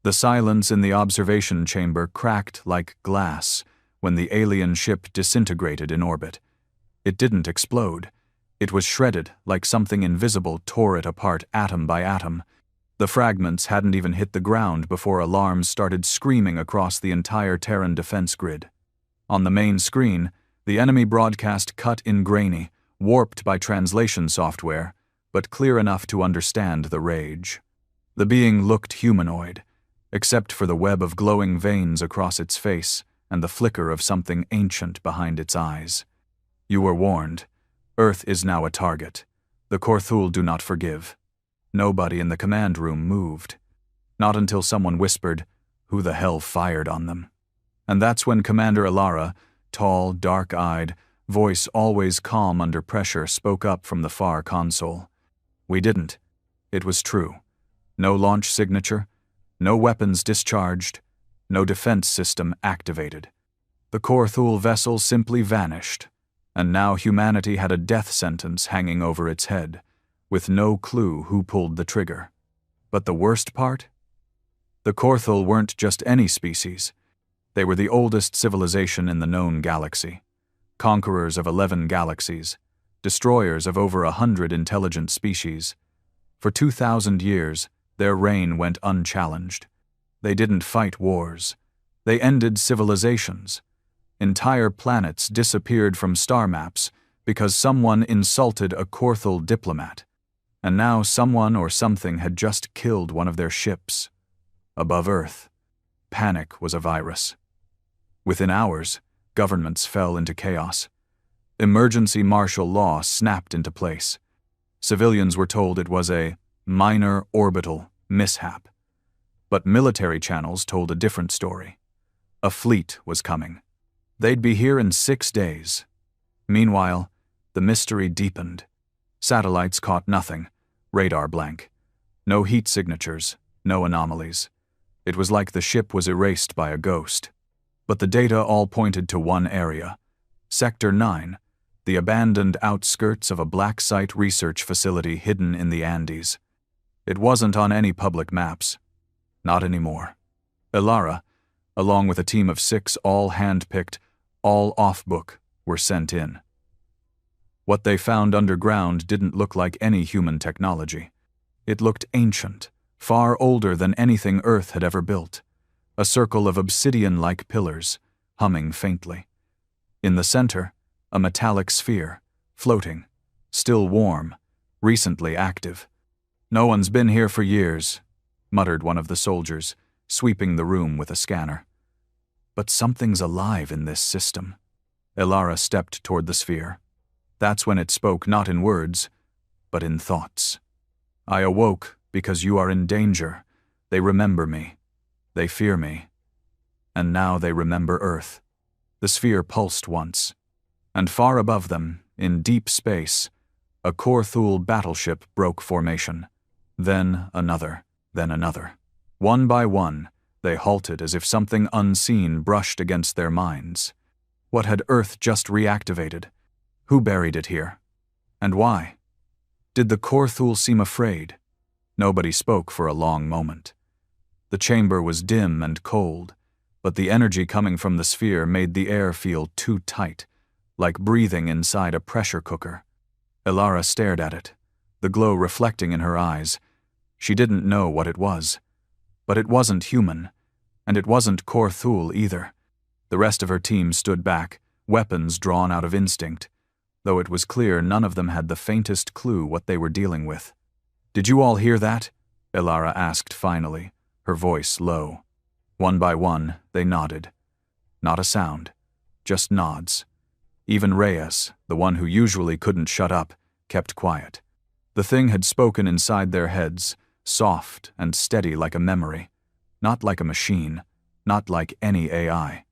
The silence in the observation chamber cracked like glass when the alien ship disintegrated in orbit. It didn't explode. It was shredded like something invisible tore it apart atom by atom. The fragments hadn't even hit the ground before alarms started screaming across the entire Terran defense grid. On the main screen, the enemy broadcast cut in grainy, warped by translation software, but clear enough to understand the rage. The being looked humanoid, except for the web of glowing veins across its face and the flicker of something ancient behind its eyes. You were warned. Earth is now a target. The Korthul do not forgive. Nobody in the command room moved. Not until someone whispered, "Who the hell fired on them?" And that's when Commander Ilara, tall, dark-eyed, voice always calm under pressure, spoke up from the far console. "We didn't. It was true. No launch signature, no weapons discharged, no defense system activated. The Korthul vessel simply vanished, and now humanity had a death sentence hanging over its head, with no clue who pulled the trigger. But the worst part? The Korthul weren't just any species. They were the oldest civilization in the known galaxy, conquerors of 11 galaxies, destroyers of over 100 intelligent species. For 2,000 years, their reign went unchallenged. They didn't fight wars. They ended civilizations. Entire planets disappeared from star maps because someone insulted a Korthul diplomat. And now someone or something had just killed one of their ships. Above Earth, panic was a virus. Within hours, governments fell into chaos. Emergency martial law snapped into place. Civilians were told it was a minor orbital mishap. But military channels told a different story. A fleet was coming. They'd be here in 6 days. Meanwhile, the mystery deepened. Satellites caught nothing. Radar blank. No heat signatures, no anomalies. It was like the ship was erased by a ghost. But the data all pointed to one area. Sector 9, the abandoned outskirts of a black site research facility hidden in the Andes. It wasn't on any public maps. Not anymore. Ilara, along with a team of 6 all hand-picked, all off-book, were sent in. What they found underground didn't look like any human technology. It looked ancient, far older than anything Earth had ever built. A circle of obsidian-like pillars, humming faintly. In the center, a metallic sphere, floating, still warm, recently active. "No one's been here for years," muttered one of the soldiers, sweeping the room with a scanner. "But something's alive in this system." Ilara stepped toward the sphere. That's when it spoke not in words, but in thoughts. "I awoke because you are in danger. They remember me. They fear me. And now they remember Earth." The sphere pulsed once. And far above them, in deep space, a Korthul battleship broke formation. Then another, then another. One by one, they halted as if something unseen brushed against their minds. What had Earth just reactivated? Who buried it here? And why? Did the Korthul seem afraid? Nobody spoke for a long moment. The chamber was dim and cold, but the energy coming from the sphere made the air feel too tight, like breathing inside a pressure cooker. Ilara stared at it, the glow reflecting in her eyes. She didn't know what it was. But it wasn't human, and it wasn't Korthul either. The rest of her team stood back, weapons drawn out of instinct, though it was clear none of them had the faintest clue what they were dealing with. "Did you all hear that?" Ilara asked finally, her voice low. One by one, they nodded. Not a sound, just nods. Even Reyes, the one who usually couldn't shut up, kept quiet. The thing had spoken inside their heads, soft and steady like a memory, not like a machine, not like any AI.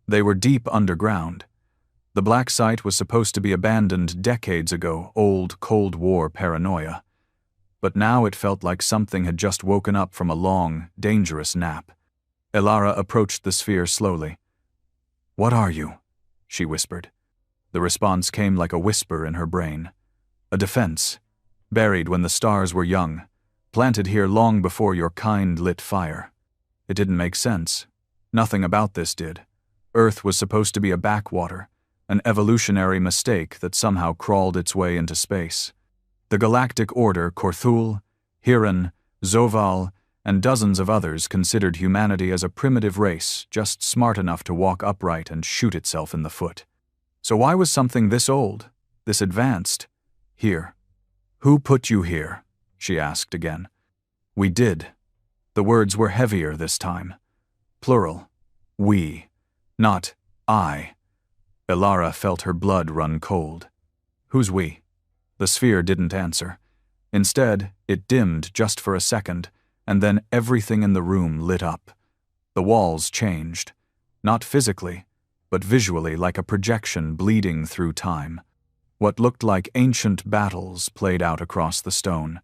They were deep underground. The black site was supposed to be abandoned decades ago, old Cold War paranoia. But now it felt like something had just woken up from a long, dangerous nap. Ilara approached the sphere slowly. "What are you?" she whispered. The response came like a whisper in her brain. "A defense, buried when the stars were young, planted here long before your kind lit fire." It didn't make sense. Nothing about this did. Earth was supposed to be a backwater, an evolutionary mistake that somehow crawled its way into space. The galactic order, Korthul, Hiran, Zoval, and dozens of others considered humanity as a primitive race, just smart enough to walk upright and shoot itself in the foot. So why was something this old, this advanced, here? "Who put you here?" she asked again. "We did." The words were heavier this time. Plural. We. Not I. Ilara felt her blood run cold. "Who's we?" The sphere didn't answer. Instead, it dimmed just for a second, and then everything in the room lit up. The walls changed. Not physically, but visually, like a projection bleeding through time. What looked like ancient battles played out across the stone.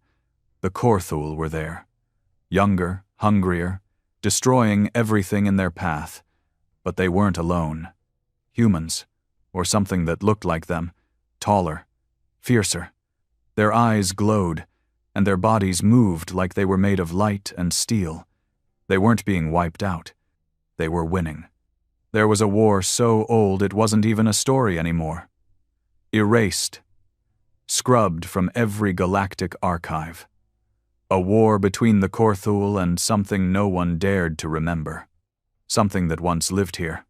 The Korthul were there. Younger, hungrier, destroying everything in their path. But they weren't alone. Humans, or something that looked like them, taller, fiercer. Their eyes glowed, and their bodies moved like they were made of light and steel. They weren't being wiped out. They were winning. There was a war so old it wasn't even a story anymore. Erased. Scrubbed from every galactic archive. A war between the Korthul and something no one dared to remember. Something that once lived here.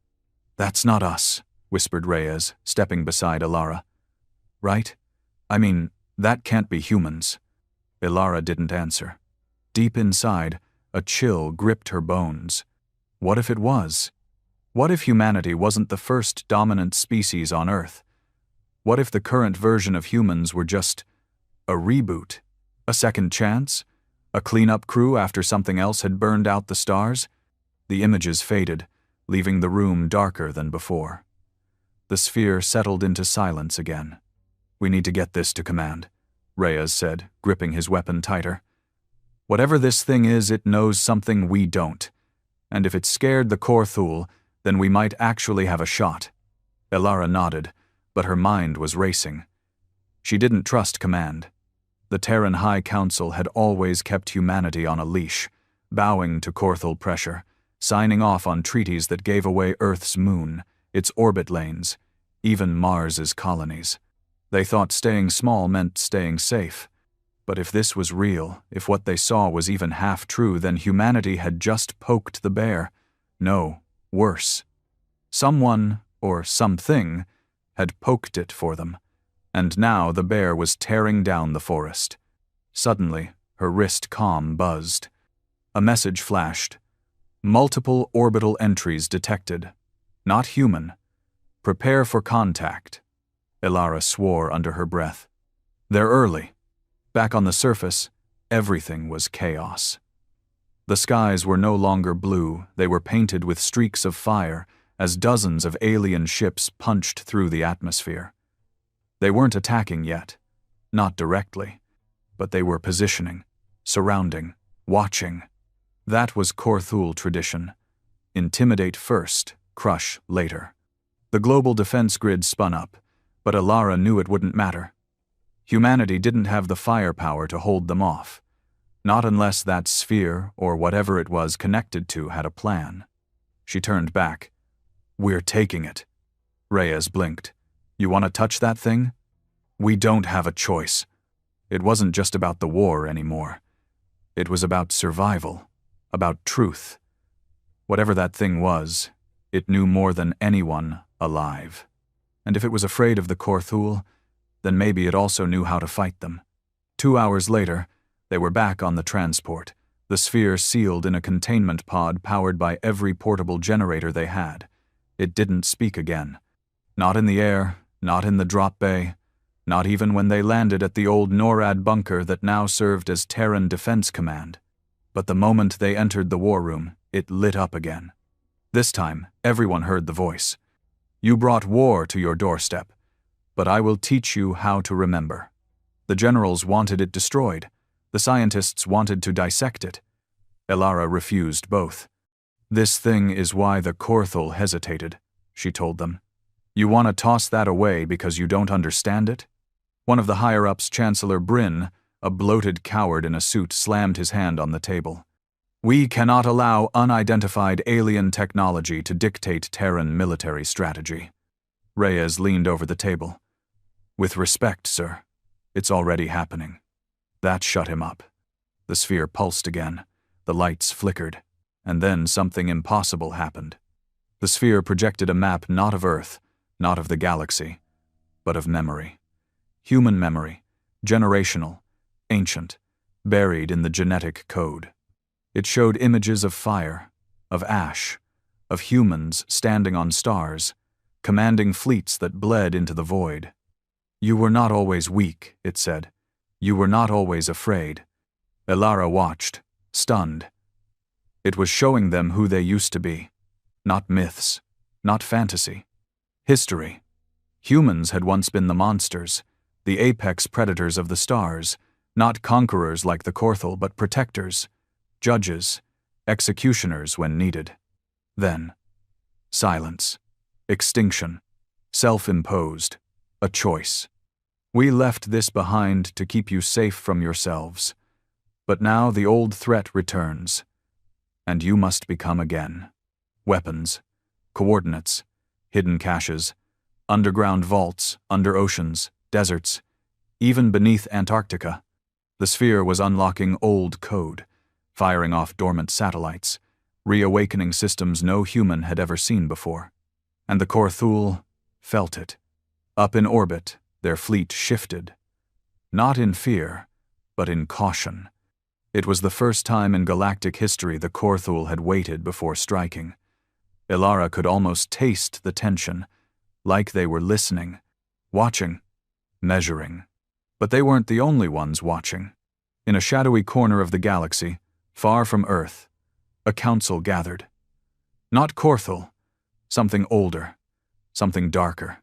"That's not us," whispered Reyes, stepping beside Ilara. "Right? I mean, that can't be humans." Ilara didn't answer. Deep inside, a chill gripped her bones. What if it was? What if humanity wasn't the first dominant species on Earth? What if the current version of humans were just a reboot? A second chance? A cleanup crew after something else had burned out the stars? The images faded, leaving the room darker than before. The sphere settled into silence again. "We need to get this to command," Reyes said, gripping his weapon tighter. "Whatever this thing is, it knows something we don't. And if it scared the Korthul, then we might actually have a shot." Ilara nodded, but her mind was racing. She didn't trust command. The Terran High Council had always kept humanity on a leash, bowing to Korthul pressure, signing off on treaties that gave away Earth's moon, its orbit lanes, even Mars's colonies. They thought staying small meant staying safe. But if this was real, if what they saw was even half true, then humanity had just poked the bear. No, worse. Someone, or something, had poked it for them. And now the bear was tearing down the forest. Suddenly, her wrist comm buzzed. A message flashed. "Multiple orbital entries detected. Not human. Prepare for contact." Ilara swore under her breath. "They're early." Back on the surface, everything was chaos. The skies were no longer blue, they were painted with streaks of fire as dozens of alien ships punched through the atmosphere. They weren't attacking yet, not directly, but they were positioning, surrounding, watching. That was Korthul tradition. Intimidate first, crush later. The global defense grid spun up, but Ilara knew it wouldn't matter. Humanity didn't have the firepower to hold them off, not unless that sphere, or whatever it was connected to, had a plan. She turned back. "We're taking it." Reyes blinked. "You want to touch that thing?" "We don't have a choice." It wasn't just about the war anymore. It was about survival, about truth. Whatever that thing was, it knew more than anyone alive. And if it was afraid of the Korthul, then maybe it also knew how to fight them. 2 hours later, they were back on the transport, the sphere sealed in a containment pod powered by every portable generator they had. It didn't speak again. Not in the air, not in the drop bay, not even when they landed at the old NORAD bunker that now served as Terran Defense Command. But the moment they entered the war room, it lit up again. This time, everyone heard the voice. "You brought war to your doorstep, but I will teach you how to remember." The generals wanted it destroyed. The scientists wanted to dissect it. Ilara refused both. "This thing is why the Korthul hesitated," she told them. "You want to toss that away because you don't understand it?" One of the higher-ups, Chancellor Bryn, a bloated coward in a suit, slammed his hand on the table. We cannot allow unidentified alien technology to dictate Terran military strategy. Reyes leaned over the table. With respect, sir. It's already happening. That shut him up. The sphere pulsed again. The lights flickered. And then something impossible happened. The sphere projected a map not of Earth, not of the galaxy, but of memory. Human memory, generational, ancient, buried in the genetic code. It showed images of fire, of ash, of humans standing on stars, commanding fleets that bled into the void. You were not always weak, it said. You were not always afraid. Elara watched, stunned. It was showing them who they used to be. Not myths, not fantasy. History. Humans had once been the monsters, the apex predators of the stars, not conquerors like the Korthal, but protectors, judges, executioners when needed. Then, silence, extinction, self-imposed, a choice. We left this behind to keep you safe from yourselves. But now the old threat returns, and you must become again. Weapons, coordinates, hidden caches, underground vaults, under oceans, deserts, even beneath Antarctica. The sphere was unlocking old code, firing off dormant satellites, reawakening systems no human had ever seen before. And the Korthal felt it. Up in orbit, their fleet shifted. Not in fear, but in caution. It was the first time in galactic history the Korthal had waited before striking. Elara could almost taste the tension, like they were listening, watching, measuring. But they weren't the only ones watching. In a shadowy corner of the galaxy, far from Earth, a council gathered. Not Korthal, something older, something darker.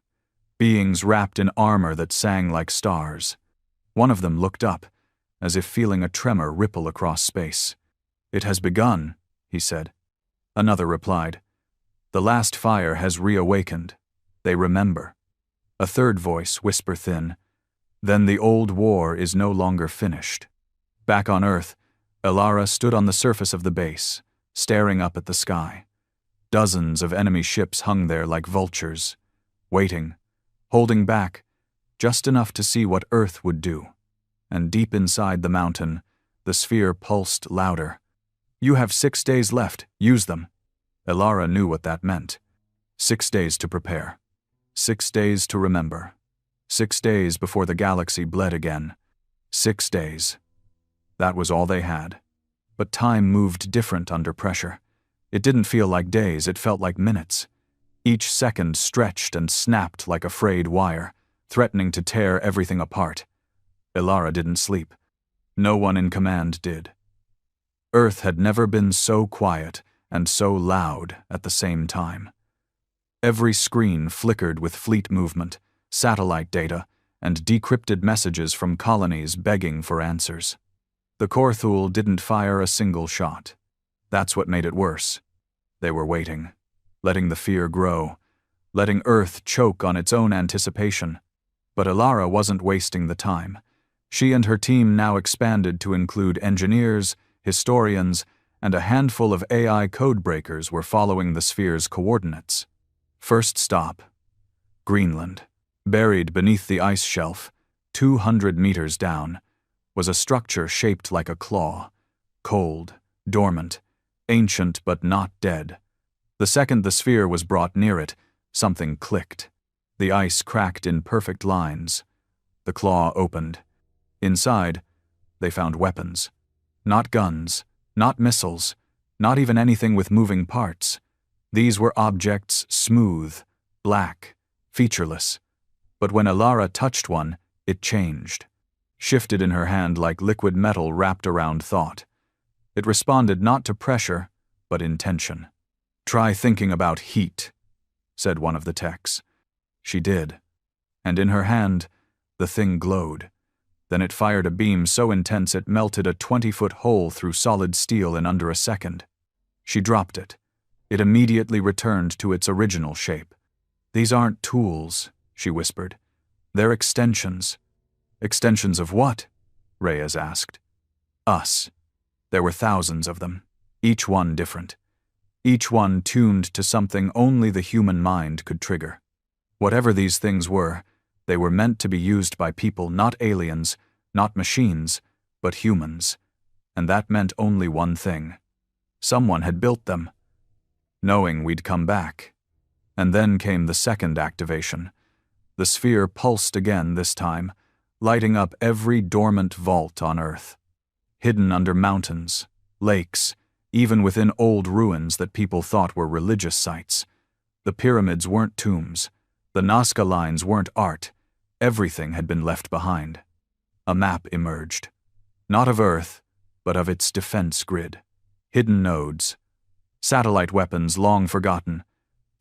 Beings wrapped in armor that sang like stars. One of them looked up, as if feeling a tremor ripple across space. It has begun, he said. Another replied, the last fire has reawakened. They remember. A third voice, whisper thin, then the old war is no longer finished. Back on Earth, Elara stood on the surface of the base, staring up at the sky. Dozens of enemy ships hung there like vultures, waiting, holding back, just enough to see what Earth would do. And deep inside the mountain, the sphere pulsed louder. You have 6 days left, use them. Elara knew what that meant. 6 days to prepare. 6 days to remember. 6 days before the galaxy bled again. 6 days. That was all they had. But time moved different under pressure. It didn't feel like days, it felt like minutes. Each second stretched and snapped like a frayed wire, threatening to tear everything apart. Elara didn't sleep. No one in command did. Earth had never been so quiet and so loud at the same time. Every screen flickered with fleet movement, satellite data, and decrypted messages from colonies begging for answers. The Korthal didn't fire a single shot. That's what made it worse. They were waiting, letting the fear grow, letting Earth choke on its own anticipation. But Elara wasn't wasting the time. She and her team now expanded to include engineers, historians, and a handful of AI codebreakers were following the sphere's coordinates. First stop, Greenland. Buried beneath the ice shelf, 200 meters down, was a structure shaped like a claw, cold, dormant, ancient but not dead. The second the sphere was brought near it, something clicked. The ice cracked in perfect lines. The claw opened. Inside, they found weapons. Not guns, not missiles, not even anything with moving parts. These were objects smooth, black, featureless. But when Elara touched one, it changed. Shifted in her hand like liquid metal wrapped around thought. It responded not to pressure, but intention. Try thinking about heat, said one of the techs. She did. And in her hand, the thing glowed. Then it fired a beam so intense it melted a 20-foot hole through solid steel in under a second. She dropped it. It immediately returned to its original shape. These aren't tools, she whispered. They're extensions. Extensions of what? Reyes asked. Us. There were thousands of them. Each one different. Each one tuned to something only the human mind could trigger. Whatever these things were, they were meant to be used by people, not aliens, not machines, but humans. And that meant only one thing. Someone had built them, knowing we'd come back. And then came the second activation. The sphere pulsed again this time, lighting up every dormant vault on Earth. Hidden under mountains, lakes, even within old ruins that people thought were religious sites. The pyramids weren't tombs. The Nazca lines weren't art. Everything had been left behind. A map emerged. Not of Earth, but of its defense grid. Hidden nodes. Satellite weapons long forgotten.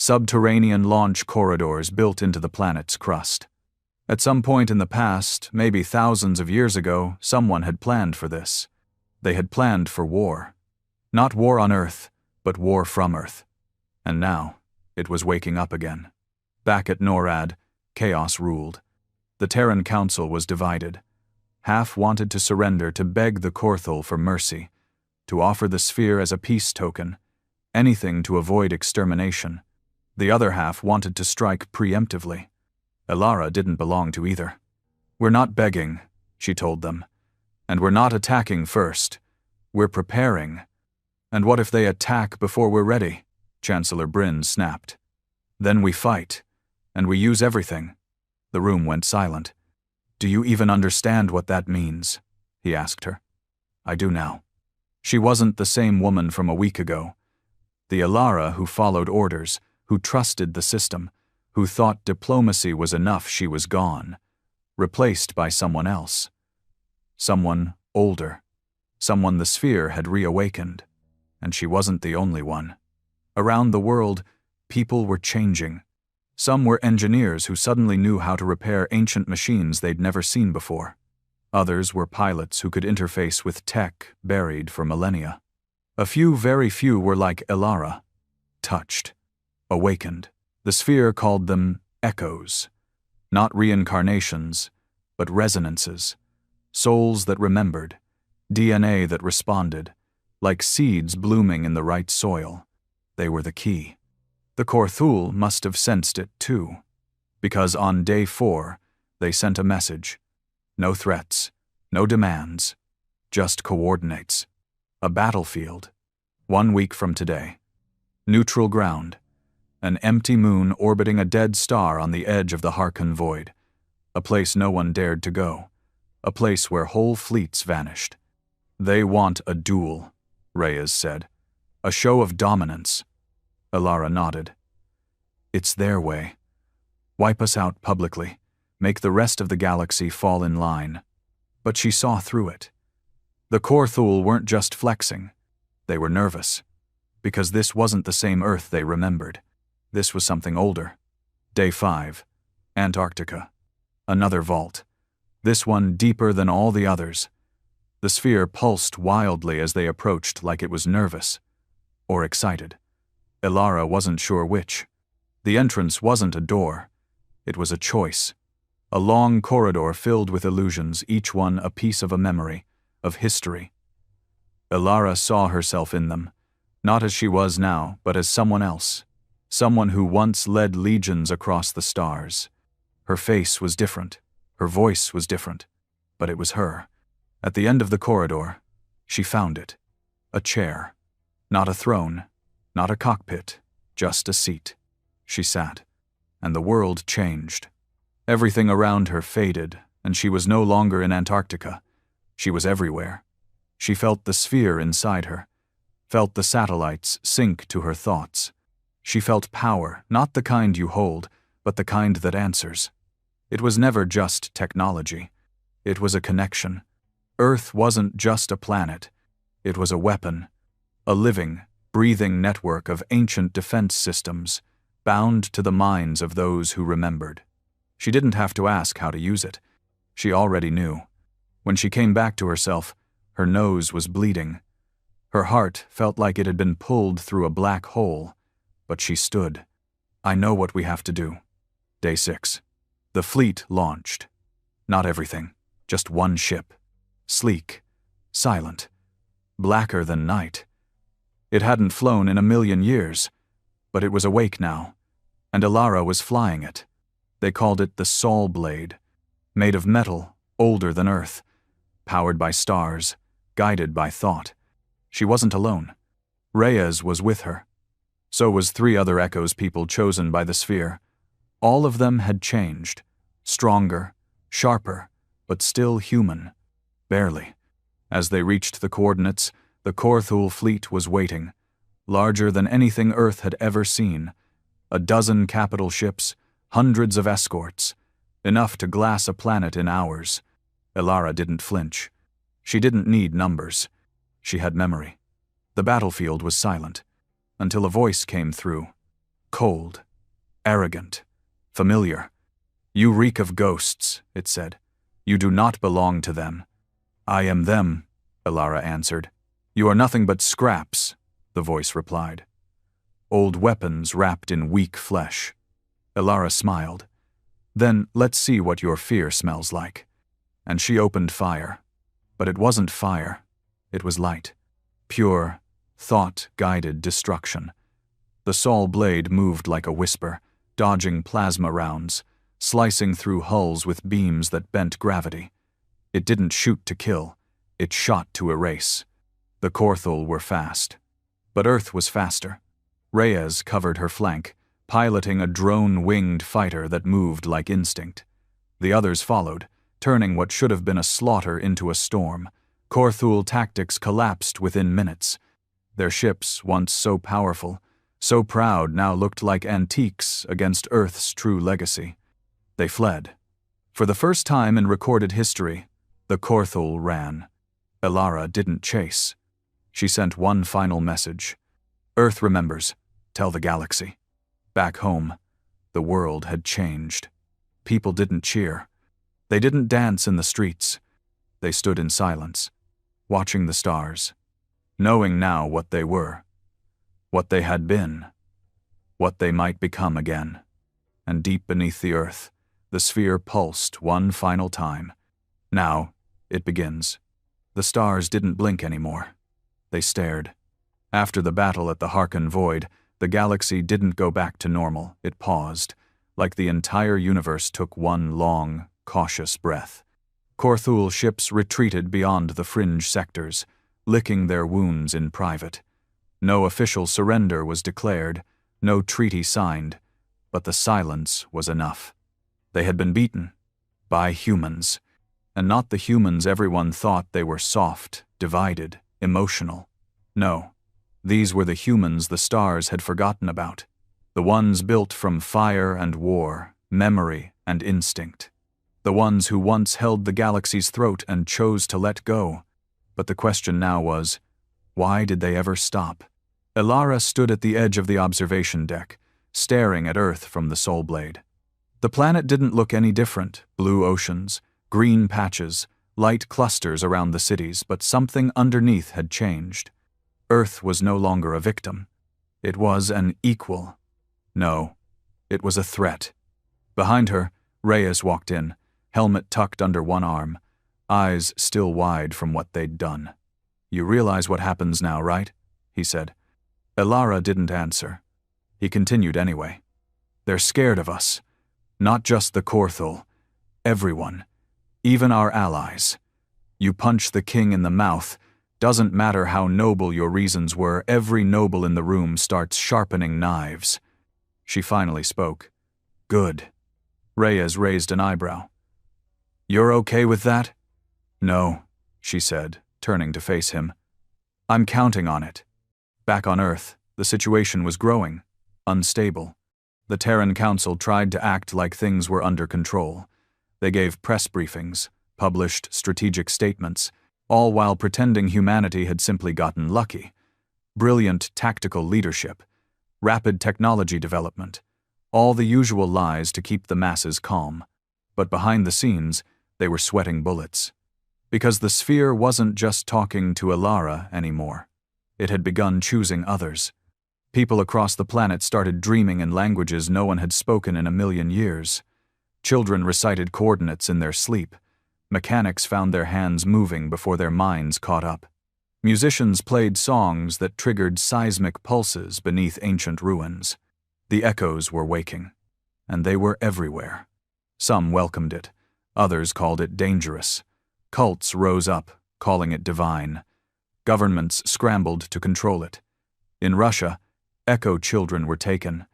Subterranean launch corridors built into the planet's crust. At some point in the past, maybe thousands of years ago, someone had planned for this. They had planned for war. Not war on Earth, but war from Earth. And now, it was waking up again. Back at NORAD, chaos ruled. The Terran Council was divided. Half wanted to surrender to beg the Korthul for mercy, to offer the sphere as a peace token, anything to avoid extermination. The other half wanted to strike preemptively. Elara didn't belong to either. "We're not begging," she told them. "And we're not attacking first. We're preparing." "And what if they attack before we're ready?" Chancellor Bryn snapped. "Then we fight, and we use everything." The room went silent. "Do you even understand what that means?" he asked her. "I do now." She wasn't the same woman from a week ago. The Elara who followed orders, who trusted the system, who thought diplomacy was enough, she was gone, replaced by someone else. Someone older. Someone the sphere had reawakened. And she wasn't the only one. Around the world, people were changing. Some were engineers who suddenly knew how to repair ancient machines they'd never seen before. Others were pilots who could interface with tech buried for millennia. A few, very few, were like Elara, touched, awakened. The sphere called them echoes, not reincarnations, but resonances, souls that remembered, DNA that responded, like seeds blooming in the right soil. They were the key. The Korthul must have sensed it too, because on day 4, they sent a message. No threats, no demands, just coordinates. A battlefield, 1 week from today. Neutral ground, an empty moon orbiting a dead star on the edge of the Harkon void. A place no one dared to go. A place where whole fleets vanished. "They want a duel," Reyes said. "A show of dominance." Elara nodded. "It's their way. Wipe us out publicly. Make the rest of the galaxy fall in line." But she saw through it. The Korthul weren't just flexing. They were nervous. Because this wasn't the same Earth they remembered. This was something older. Day 5. Antarctica. Another vault. This one deeper than all the others. The sphere pulsed wildly as they approached, like it was nervous. Or excited. Elara wasn't sure which. The entrance wasn't a door. It was a choice. A long corridor filled with illusions, each one a piece of a memory, of history. Elara saw herself in them, not as she was now, but as someone else. Someone who once led legions across the stars. Her face was different. Her voice was different. But it was her. At the end of the corridor, she found it. A chair. Not a throne. Not a cockpit. Just a seat. She sat. And the world changed. Everything around her faded, and she was no longer in Antarctica. She was everywhere. She felt the sphere inside her. Felt the satellites sink to her thoughts. She felt power, not the kind you hold, but the kind that answers. It was never just technology. It was a connection. Earth wasn't just a planet. It was a weapon. A living, breathing network of ancient defense systems, bound to the minds of those who remembered. She didn't have to ask how to use it. She already knew. When she came back to herself, her nose was bleeding. Her heart felt like it had been pulled through a black hole. But she stood. "I know what we have to do." Day 6. The fleet launched. Not everything, just one ship. Sleek, silent, blacker than night. It hadn't flown in a million years, but it was awake now, and Elara was flying it. They called it the Sol Blade, made of metal, older than Earth, powered by stars, guided by thought. She wasn't alone. Reyes was with her. So was 3 other Echoes people chosen by the sphere. All of them had changed, stronger, sharper, but still human. Barely. As they reached the coordinates, the Korthul fleet was waiting, larger than anything Earth had ever seen. A dozen capital ships, hundreds of escorts, enough to glass a planet in hours. Elara didn't flinch. She didn't need numbers. She had memory. The battlefield was silent, until a voice came through. Cold, arrogant, familiar. "You reek of ghosts," it said. "You do not belong to them." "I am them," Elara answered. "You are nothing but scraps," the voice replied. "Old weapons wrapped in weak flesh." Elara smiled. "Then let's see what your fear smells like." And she opened fire. But it wasn't fire. It was light. Pure, thought-guided destruction. The Sol Blade moved like a whisper, dodging plasma rounds, slicing through hulls with beams that bent gravity. It didn't shoot to kill. It shot to erase. The Korthul were fast. But Earth was faster. Reyes covered her flank, piloting a drone-winged fighter that moved like instinct. The others followed, turning what should have been a slaughter into a storm. Korthul tactics collapsed within minutes. Their ships, once so powerful, so proud, now looked like antiques against Earth's true legacy. They fled. For the first time in recorded history, the Korthul ran. Elara didn't chase. She sent one final message. "Earth remembers. Tell the galaxy." Back home, the world had changed. People didn't cheer. They didn't dance in the streets. They stood in silence, watching the stars, knowing now what they were, what they had been, what they might become again. And deep beneath the Earth, the sphere pulsed one final time. Now, it begins. The stars didn't blink anymore. They stared. After the battle at the Harkon Void, the galaxy didn't go back to normal. It paused, like the entire universe took one long, cautious breath. Korthul ships retreated beyond the fringe sectors, licking their wounds in private. No official surrender was declared, no treaty signed, but the silence was enough. They had been beaten by humans, and not the humans everyone thought. They were soft, divided, emotional. No, these were the humans the stars had forgotten about, the ones built from fire and war, memory and instinct, the ones who once held the galaxy's throat and chose to let go. But the question now was, why did they ever stop? Elara stood at the edge of the observation deck, staring at Earth from the Sol Blade. The planet didn't look any different: blue oceans, green patches, light clusters around the cities, but something underneath had changed. Earth was no longer a victim. It was an equal. No, it was a threat. Behind her, Reyes walked in, helmet tucked under one arm, eyes still wide from what they'd done. "You realize what happens now, right?" he said. Elara didn't answer. He continued anyway. "They're scared of us. Not just the Korthul. Everyone. Even our allies. You punch the king in the mouth. Doesn't matter how noble your reasons were, every noble in the room starts sharpening knives." She finally spoke. "Good." Reyes raised an eyebrow. "You're okay with that?" "No," she said, turning to face him. "I'm counting on it." Back on Earth, the situation was growing, unstable. The Terran Council tried to act like things were under control. They gave press briefings, published strategic statements, all while pretending humanity had simply gotten lucky. Brilliant tactical leadership, rapid technology development, all the usual lies to keep the masses calm. But behind the scenes, they were sweating bullets. Because the sphere wasn't just talking to Elara anymore. It had begun choosing others. People across the planet started dreaming in languages no one had spoken in a million years. Children recited coordinates in their sleep. Mechanics found their hands moving before their minds caught up. Musicians played songs that triggered seismic pulses beneath ancient ruins. The echoes were waking, and they were everywhere. Some welcomed it, others called it dangerous. Cults rose up, calling it divine. Governments scrambled to control it. In Russia, echo children were taken.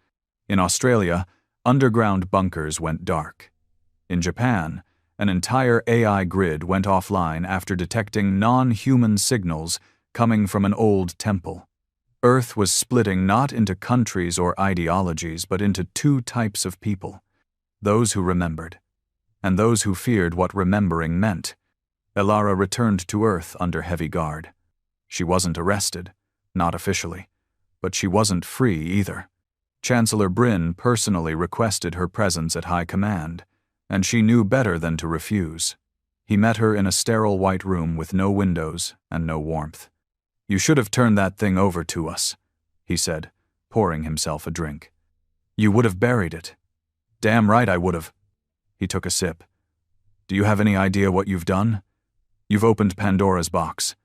In Australia, underground bunkers went dark. In Japan, an entire AI grid went offline after detecting non-human signals coming from an old temple. Earth was splitting not into countries or ideologies, but into two types of people: those who remembered, and those who feared what remembering meant. Elara returned to Earth under heavy guard. She wasn't arrested, not officially, but she wasn't free either. Chancellor Bryn personally requested her presence at High Command, and she knew better than to refuse. He met her in a sterile white room with no windows and no warmth. "You should have turned that thing over to us," he said, pouring himself a drink. "You would have buried it." "Damn right I would have." He took a sip. "Do you have any idea what you've done? You've opened Pandora's box.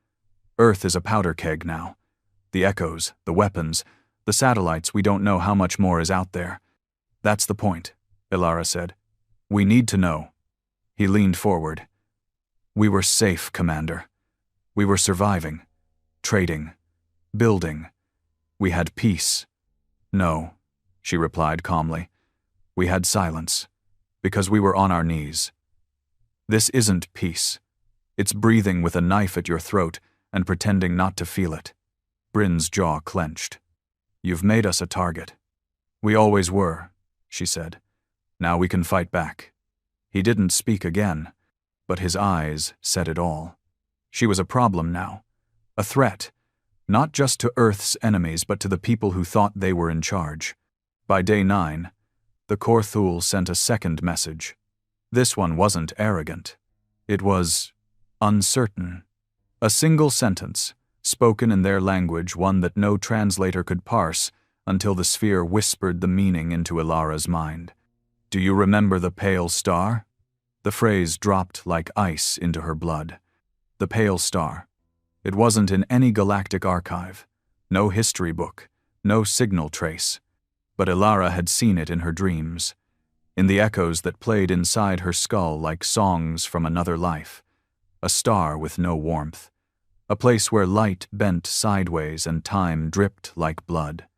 Earth is a powder keg now. The echoes, the weapons, the satellites, we don't know how much more is out there." "That's the point," Elara said. "We need to know." He leaned forward. "We were safe, Commander. We were surviving, trading, building. We had peace." "No," she replied calmly. "We had silence, because we were on our knees. This isn't peace. It's breathing with a knife at your throat and pretending not to feel it." Bryn's jaw clenched. "You've made us a target." "We always were," she said. "Now we can fight back." He didn't speak again, but his eyes said it all. She was a problem now, a threat, not just to Earth's enemies but to the people who thought they were in charge. By day 9, the Korthul sent a second message. This one wasn't arrogant. It was uncertain. A single sentence, spoken in their language, one that no translator could parse, until the sphere whispered the meaning into Elara's mind. "Do you remember the pale star?" The phrase dropped like ice into her blood. The pale star. It wasn't in any galactic archive, no history book, no signal trace. But Elara had seen it in her dreams, in the echoes that played inside her skull like songs from another life. A star with no warmth. A place where light bent sideways and time dripped like blood.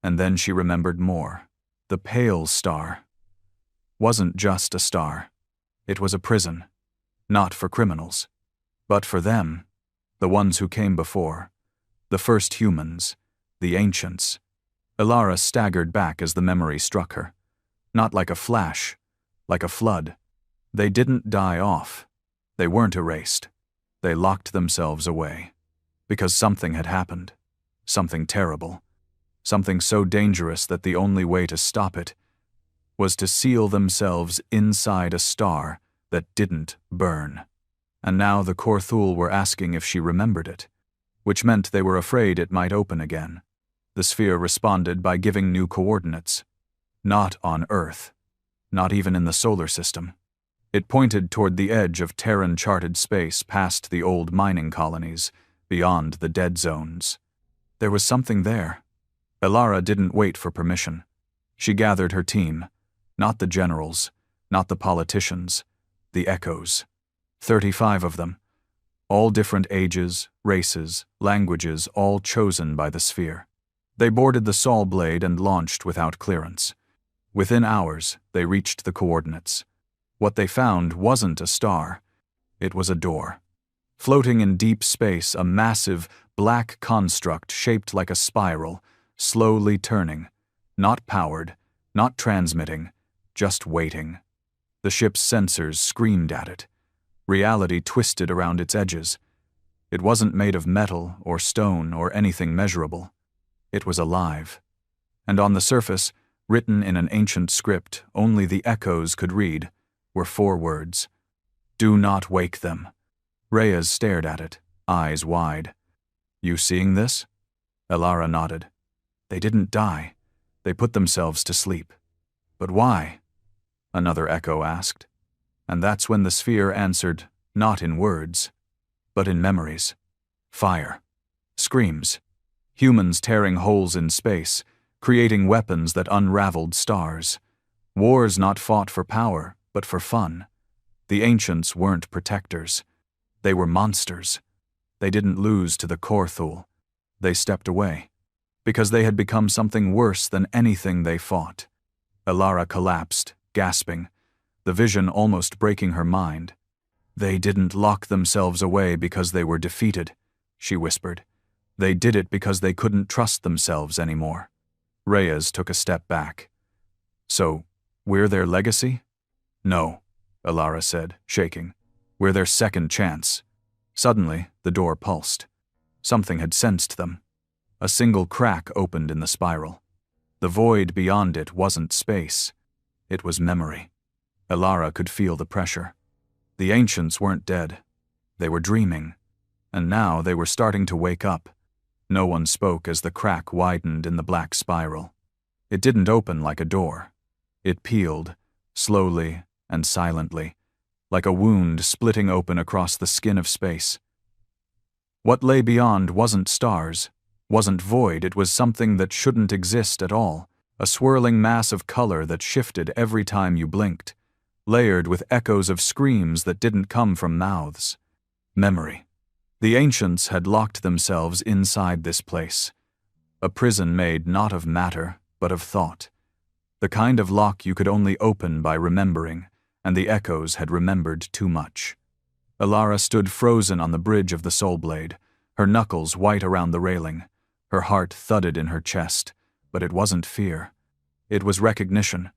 And then she remembered more. The pale star wasn't just a star. It was a prison, not for criminals, but for them, the ones who came before, the first humans, the ancients. Elara staggered back as the memory struck her. Not like a flash, like a flood. They didn't die off. They weren't erased. They locked themselves away. Because something had happened. Something terrible. Something so dangerous that the only way to stop it was to seal themselves inside a star that didn't burn. And now the Korthul were asking if she remembered it, which meant they were afraid it might open again. The sphere responded by giving new coordinates. Not on Earth. Not even in the solar system. It pointed toward the edge of Terran-charted space past the old mining colonies, beyond the dead zones. There was something there. Elara didn't wait for permission. She gathered her team. Not the generals, not the politicians, the echoes. 35 of them. All different ages, races, languages, all chosen by the sphere. They boarded the Sol Blade and launched without clearance. Within hours, they reached the coordinates. What they found wasn't a star. It was a door. Floating in deep space, a massive, black construct shaped like a spiral, slowly turning. Not powered, not transmitting, just waiting. The ship's sensors screamed at it. Reality twisted around its edges. It wasn't made of metal or stone or anything measurable. It was alive. And on the surface, written in an ancient script only the echoes could read, were 4 words. "Do not wake them." Reyes stared at it, eyes wide. "You seeing this?" Elara nodded. "They didn't die. They put themselves to sleep." "But why?" another echo asked. And that's when the sphere answered, not in words, but in memories. Fire. Screams. Humans tearing holes in space, creating weapons that unraveled stars. Wars not fought for power, but for fun. The ancients weren't protectors. They were monsters. They didn't lose to the Korthul. They stepped away. Because they had become something worse than anything they fought. Elara collapsed, gasping, the vision almost breaking her mind. They didn't lock themselves away because they were defeated, she whispered. They did it because they couldn't trust themselves anymore. Reyes took a step back. So, we're their legacy? No, Elara said, shaking. We're their second chance. Suddenly, the door pulsed. Something had sensed them. A single crack opened in the spiral. The void beyond it wasn't space. It was memory. Elara could feel the pressure. The ancients weren't dead. They were dreaming. And now they were starting to wake up. No one spoke as the crack widened in the black spiral. It didn't open like a door. It peeled, slowly and silently, like a wound splitting open across the skin of space. What lay beyond wasn't stars, wasn't void, it was something that shouldn't exist at all, a swirling mass of color that shifted every time you blinked, layered with echoes of screams that didn't come from mouths. Memory. The ancients had locked themselves inside this place, a prison made not of matter, but of thought. The kind of lock you could only open by remembering, and the echoes had remembered too much. Elara stood frozen on the bridge of the soul blade, her knuckles white around the railing. Her heart thudded in her chest, but it wasn't fear. It was recognition.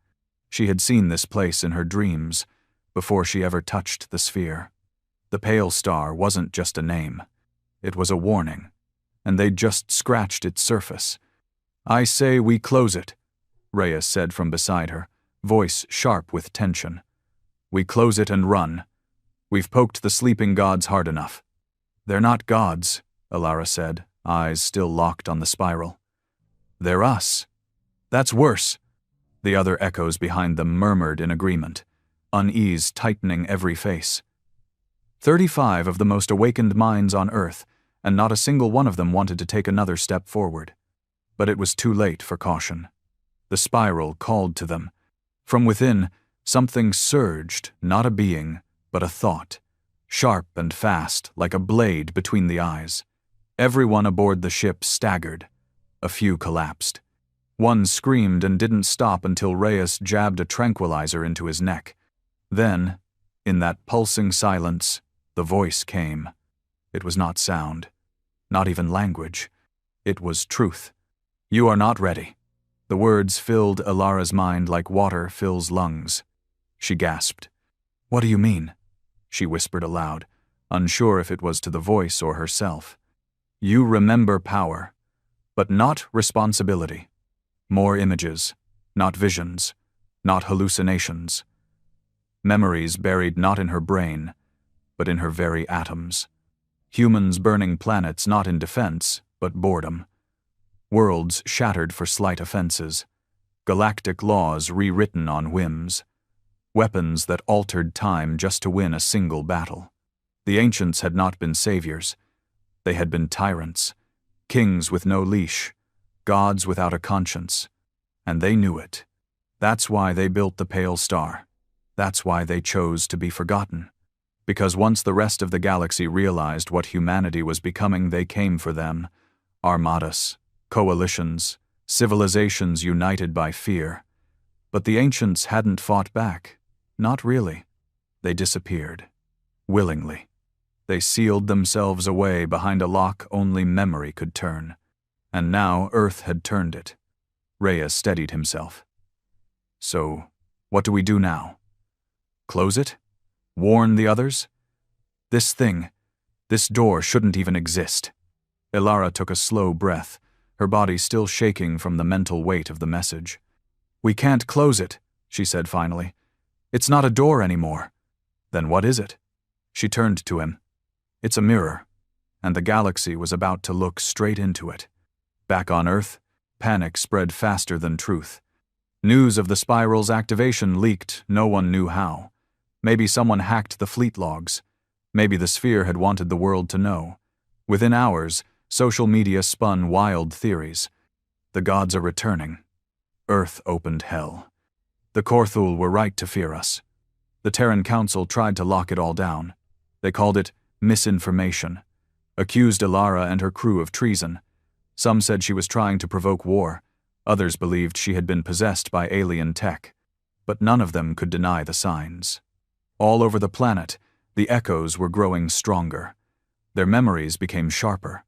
She had seen this place in her dreams, before she ever touched the sphere. The pale star wasn't just a name. It was a warning, and they'd just scratched its surface. I say we close it, Reyes said from beside her, voice sharp with tension. We close it and run. We've poked the sleeping gods hard enough. They're not gods, Elara said, eyes still locked on the spiral. They're us. That's worse. The other echoes behind them murmured in agreement, unease tightening every face. 35 of the most awakened minds on Earth, and not a single one of them wanted to take another step forward. But it was too late for caution. The spiral called to them. From within, something surged, not a being, but a thought, sharp and fast, like a blade between the eyes. Everyone aboard the ship staggered. A few collapsed. One screamed and didn't stop until Reyes jabbed a tranquilizer into his neck. Then, in that pulsing silence, the voice came. It was not sound, not even language. It was truth. You are not ready. The words filled Elara's mind like water fills lungs. She gasped. What do you mean? She whispered aloud, unsure if it was to the voice or herself. You remember power, but not responsibility. More images, not visions, not hallucinations. Memories buried not in her brain, but in her very atoms. Humans burning planets not in defense, but boredom. Worlds shattered for slight offenses. Galactic laws rewritten on whims. Weapons that altered time just to win a single battle. The ancients had not been saviors. They had been tyrants, kings with no leash, gods without a conscience. And they knew it. That's why they built the Pale Star. That's why they chose to be forgotten. Because once the rest of the galaxy realized what humanity was becoming, they came for them. Armadas, coalitions, civilizations united by fear. But the ancients hadn't fought back. Not really. They disappeared. Willingly. They sealed themselves away behind a lock only memory could turn. And now Earth had turned it. Reyes steadied himself. So, what do we do now? Close it? Warn the others? This thing, this door shouldn't even exist. Elara took a slow breath, her body still shaking from the mental weight of the message. We can't close it, she said finally. It's not a door anymore. Then what is it? She turned to him. It's a mirror, and the galaxy was about to look straight into it. Back on Earth, panic spread faster than truth. News of the spiral's activation leaked, no one knew how. Maybe someone hacked the fleet logs. Maybe the sphere had wanted the world to know. Within hours, Social media spun wild theories. The gods are returning. Earth opened hell. The Korthul were right to fear us. The Terran Council tried to lock it all down. They called it misinformation, accused Ilara and her crew of treason. Some said she was trying to provoke war. Others believed she had been possessed by alien tech. But none of them could deny the signs. All over the planet, the echoes were growing stronger. Their memories became sharper.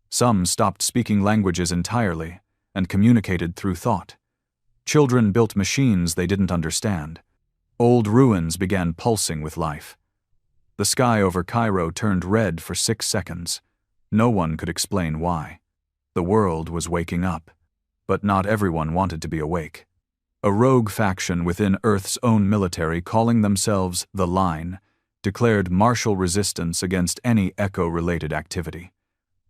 Some stopped speaking languages entirely and communicated through thought. Children built machines they didn't understand. Old ruins began pulsing with life. The sky over Cairo turned red for 6 seconds. No one could explain why. The world was waking up, but not everyone wanted to be awake. A rogue faction within Earth's own military, calling themselves the Line, declared martial resistance against any echo-related activity.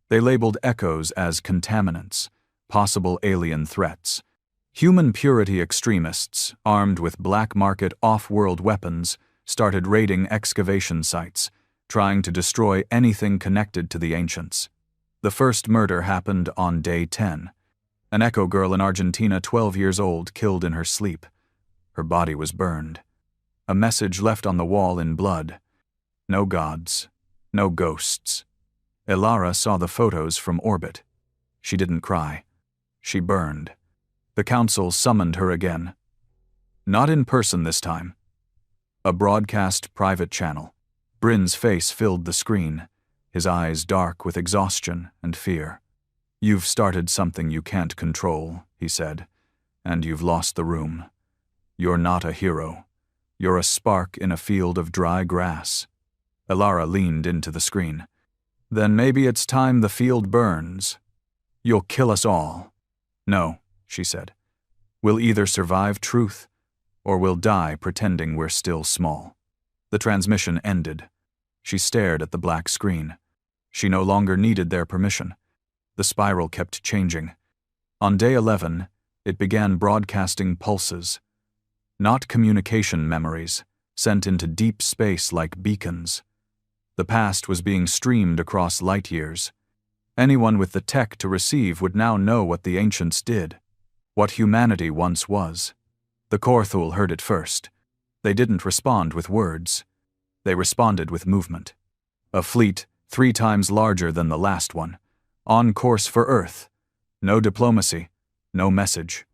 They labeled echoes as contaminants, possible alien threats. Human purity extremists, armed with black-market off-world weapons, started raiding excavation sites, trying to destroy anything connected to the ancients. The first murder happened on day 10. An echo girl in Argentina, 12 years old, killed in her sleep. Her body was burned. A message left on the wall in blood. No gods, no ghosts. Ilara saw the photos from orbit. She didn't cry. She burned. The council summoned her again. Not in person this time. A broadcast private channel. Bryn's face filled the screen, his eyes dark with exhaustion and fear. "You've started something you can't control," he said, "and you've lost the room. You're not a hero. You're a spark in a field of dry grass." Ilara leaned into the screen. "Then maybe it's time the field burns. You'll kill us all." "No," she said. "We'll either survive truth, or we'll die pretending we're still small." The transmission ended. She stared at the black screen. She no longer needed their permission. The spiral kept changing. On day 11, it began broadcasting pulses. Not communication memories, sent into deep space like beacons. The past was being streamed across light years. Anyone with the tech to receive would now know what the ancients did, what humanity once was. The Korthul heard it first. They didn't respond with words. They responded with movement. A fleet 3 times larger than the last one, on course for Earth. No diplomacy, no message,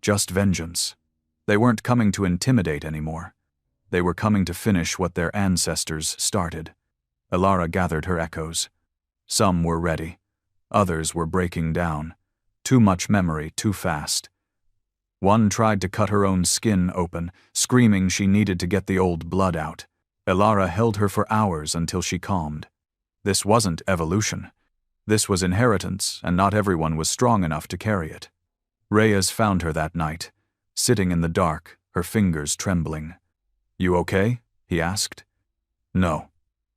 just vengeance. They weren't coming to intimidate anymore. They were coming to finish what their ancestors started. Ilara gathered her echoes. Some were ready. Others were breaking down. Too much memory, too fast. One tried to cut her own skin open, screaming she needed to get the old blood out. Ilara held her for hours until she calmed. This wasn't evolution. This was inheritance, and not everyone was strong enough to carry it. Reyes found her that night, sitting in the dark, her fingers trembling. "You okay?" he asked. "No."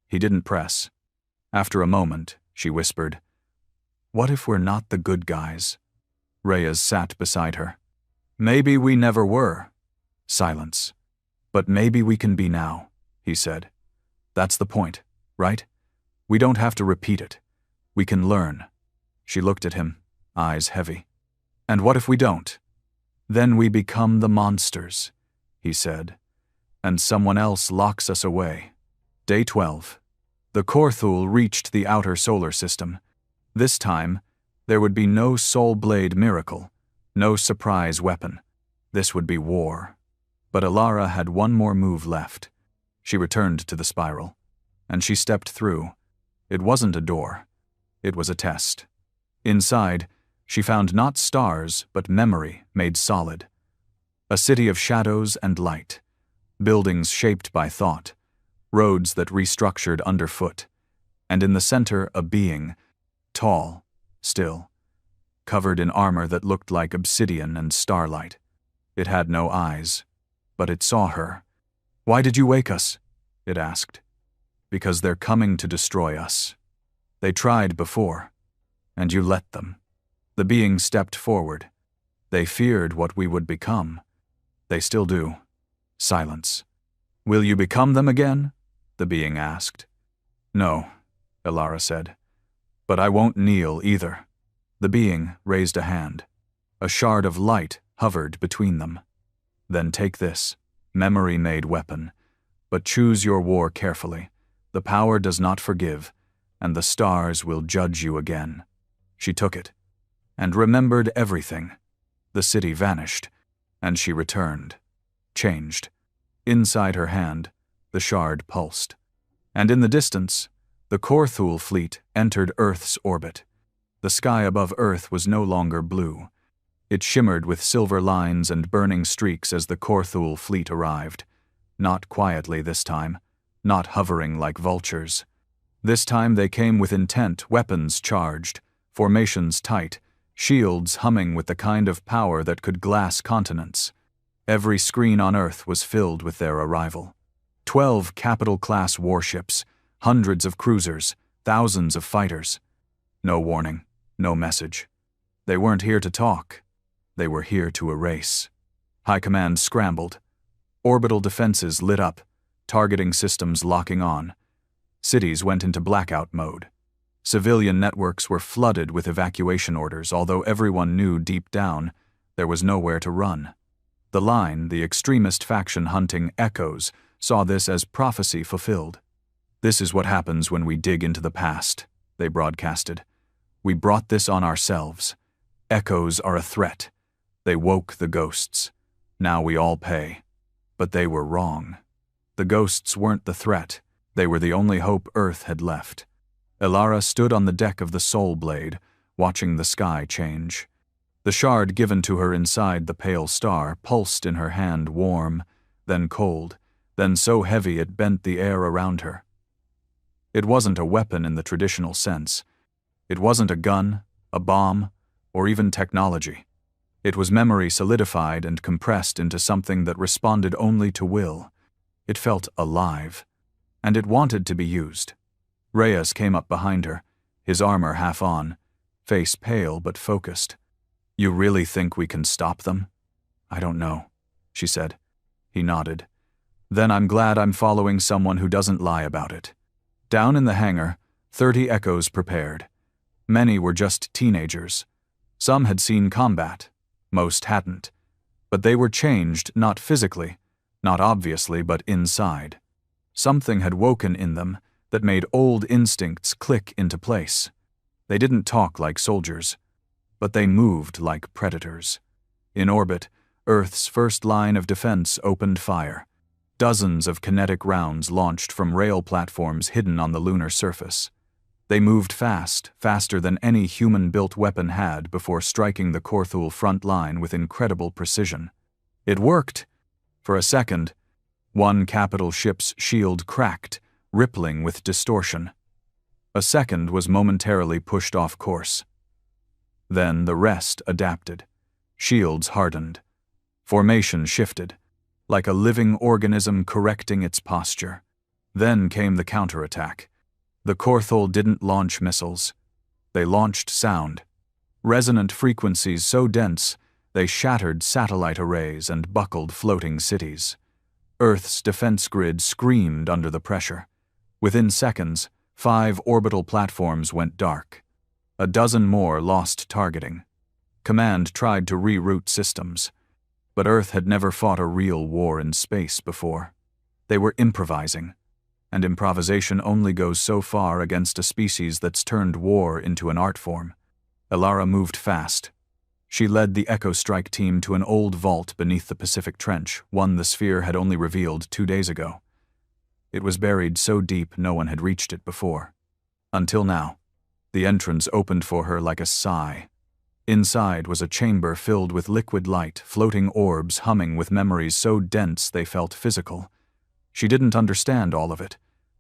He didn't press. After a moment, she whispered, "What if we're not the good guys?" Reyes sat beside her. "Maybe we never were." Silence. "But maybe we can be now," he said. "That's the point, right? We don't have to repeat it. We can learn." She looked at him, eyes heavy. "And what if we don't?" "Then we become the monsters," he said, "and someone else locks us away." Day 12. The Korthul reached the outer solar system. This time, there would be no soul blade miracle, no surprise weapon. This would be war. But Ilara had one more move left. She returned to the spiral, and she stepped through. It wasn't a door. It was a test. Inside, she found not stars, but memory made solid. A city of shadows and light, buildings shaped by thought, roads that restructured underfoot, and in the center a being, tall, still, covered in armor that looked like obsidian and starlight. It had no eyes, but it saw her. "Why did you wake us?" it asked. "Because they're coming to destroy us. They tried before, and you let them." The being stepped forward. "They feared what we would become. They still do." Silence. "Will you become them again?" the being asked. "No," Ilara said. But I won't kneel either. The being raised a hand. A shard of light hovered between them. Then take this, memory-made weapon. But choose your war carefully. The power does not forgive, and the stars will judge you again. She took it, and remembered everything. The city vanished, and she returned. Changed. Inside her hand, the shard pulsed. And in the distance, the Korthul fleet entered Earth's orbit. The sky above Earth was no longer blue. It shimmered with silver lines and burning streaks as the Korthul fleet arrived. Not quietly this time, not hovering like vultures. This time they came with intent, weapons charged, formations tight, shields humming with the kind of power that could glass continents. Every screen on Earth was filled with their arrival. 12 capital-class warships, hundreds of cruisers, thousands of fighters. No warning, no message. They weren't here to talk. They were here to erase. High Command scrambled. Orbital defenses lit up, targeting systems locking on. Cities went into blackout mode. Civilian networks were flooded with evacuation orders, although everyone knew deep down there was nowhere to run. The Line, the extremist faction hunting Echoes, saw this as prophecy fulfilled. This is what happens when we dig into the past, they broadcasted. We brought this on ourselves. Echoes are a threat. They woke the ghosts. Now we all pay. But they were wrong. The ghosts weren't the threat. They were the only hope Earth had left. Elara stood on the deck of the Soul Blade, watching the sky change. The shard given to her inside the pale star pulsed in her hand, warm, then cold, then so heavy it bent the air around her. It wasn't a weapon in the traditional sense. It wasn't a gun, a bomb, or even technology. It was memory solidified and compressed into something that responded only to will. It felt alive, and it wanted to be used. Reyes came up behind her, his armor half on, face pale but focused. You really think we can stop them? I don't know, she said. He nodded. Then I'm glad I'm following someone who doesn't lie about it. Down in the hangar, 30 Echoes prepared. Many were just teenagers. Some had seen combat. Most hadn't. But they were changed, not physically, not obviously, but inside. Something had woken in them that made old instincts click into place. They didn't talk like soldiers, but they moved like predators. In orbit, Earth's first line of defense opened fire. Dozens of kinetic rounds launched from rail platforms hidden on the lunar surface. They moved fast, faster than any human-built weapon had before striking the Korthul front line with incredible precision. It worked. For a second, one capital ship's shield cracked, rippling with distortion. A second was momentarily pushed off course. Then the rest adapted. Shields hardened. Formation shifted, like a living organism correcting its posture. Then came the counterattack. The Korthul didn't launch missiles. They launched sound. Resonant frequencies so dense, they shattered satellite arrays and buckled floating cities. Earth's defense grid screamed under the pressure. Within seconds, 5 orbital platforms went dark. A dozen more lost targeting. Command tried to reroute systems. But Earth had never fought a real war in space before. They were improvising. And improvisation only goes so far against a species that's turned war into an art form. Elara moved fast. She led the Echo Strike team to an old vault beneath the Pacific Trench, one the sphere had only revealed 2 days ago. It was buried so deep no one had reached it before. Until now, the entrance opened for her like a sigh. Inside was a chamber filled with liquid light, floating orbs humming with memories so dense they felt physical. She didn't understand all of it,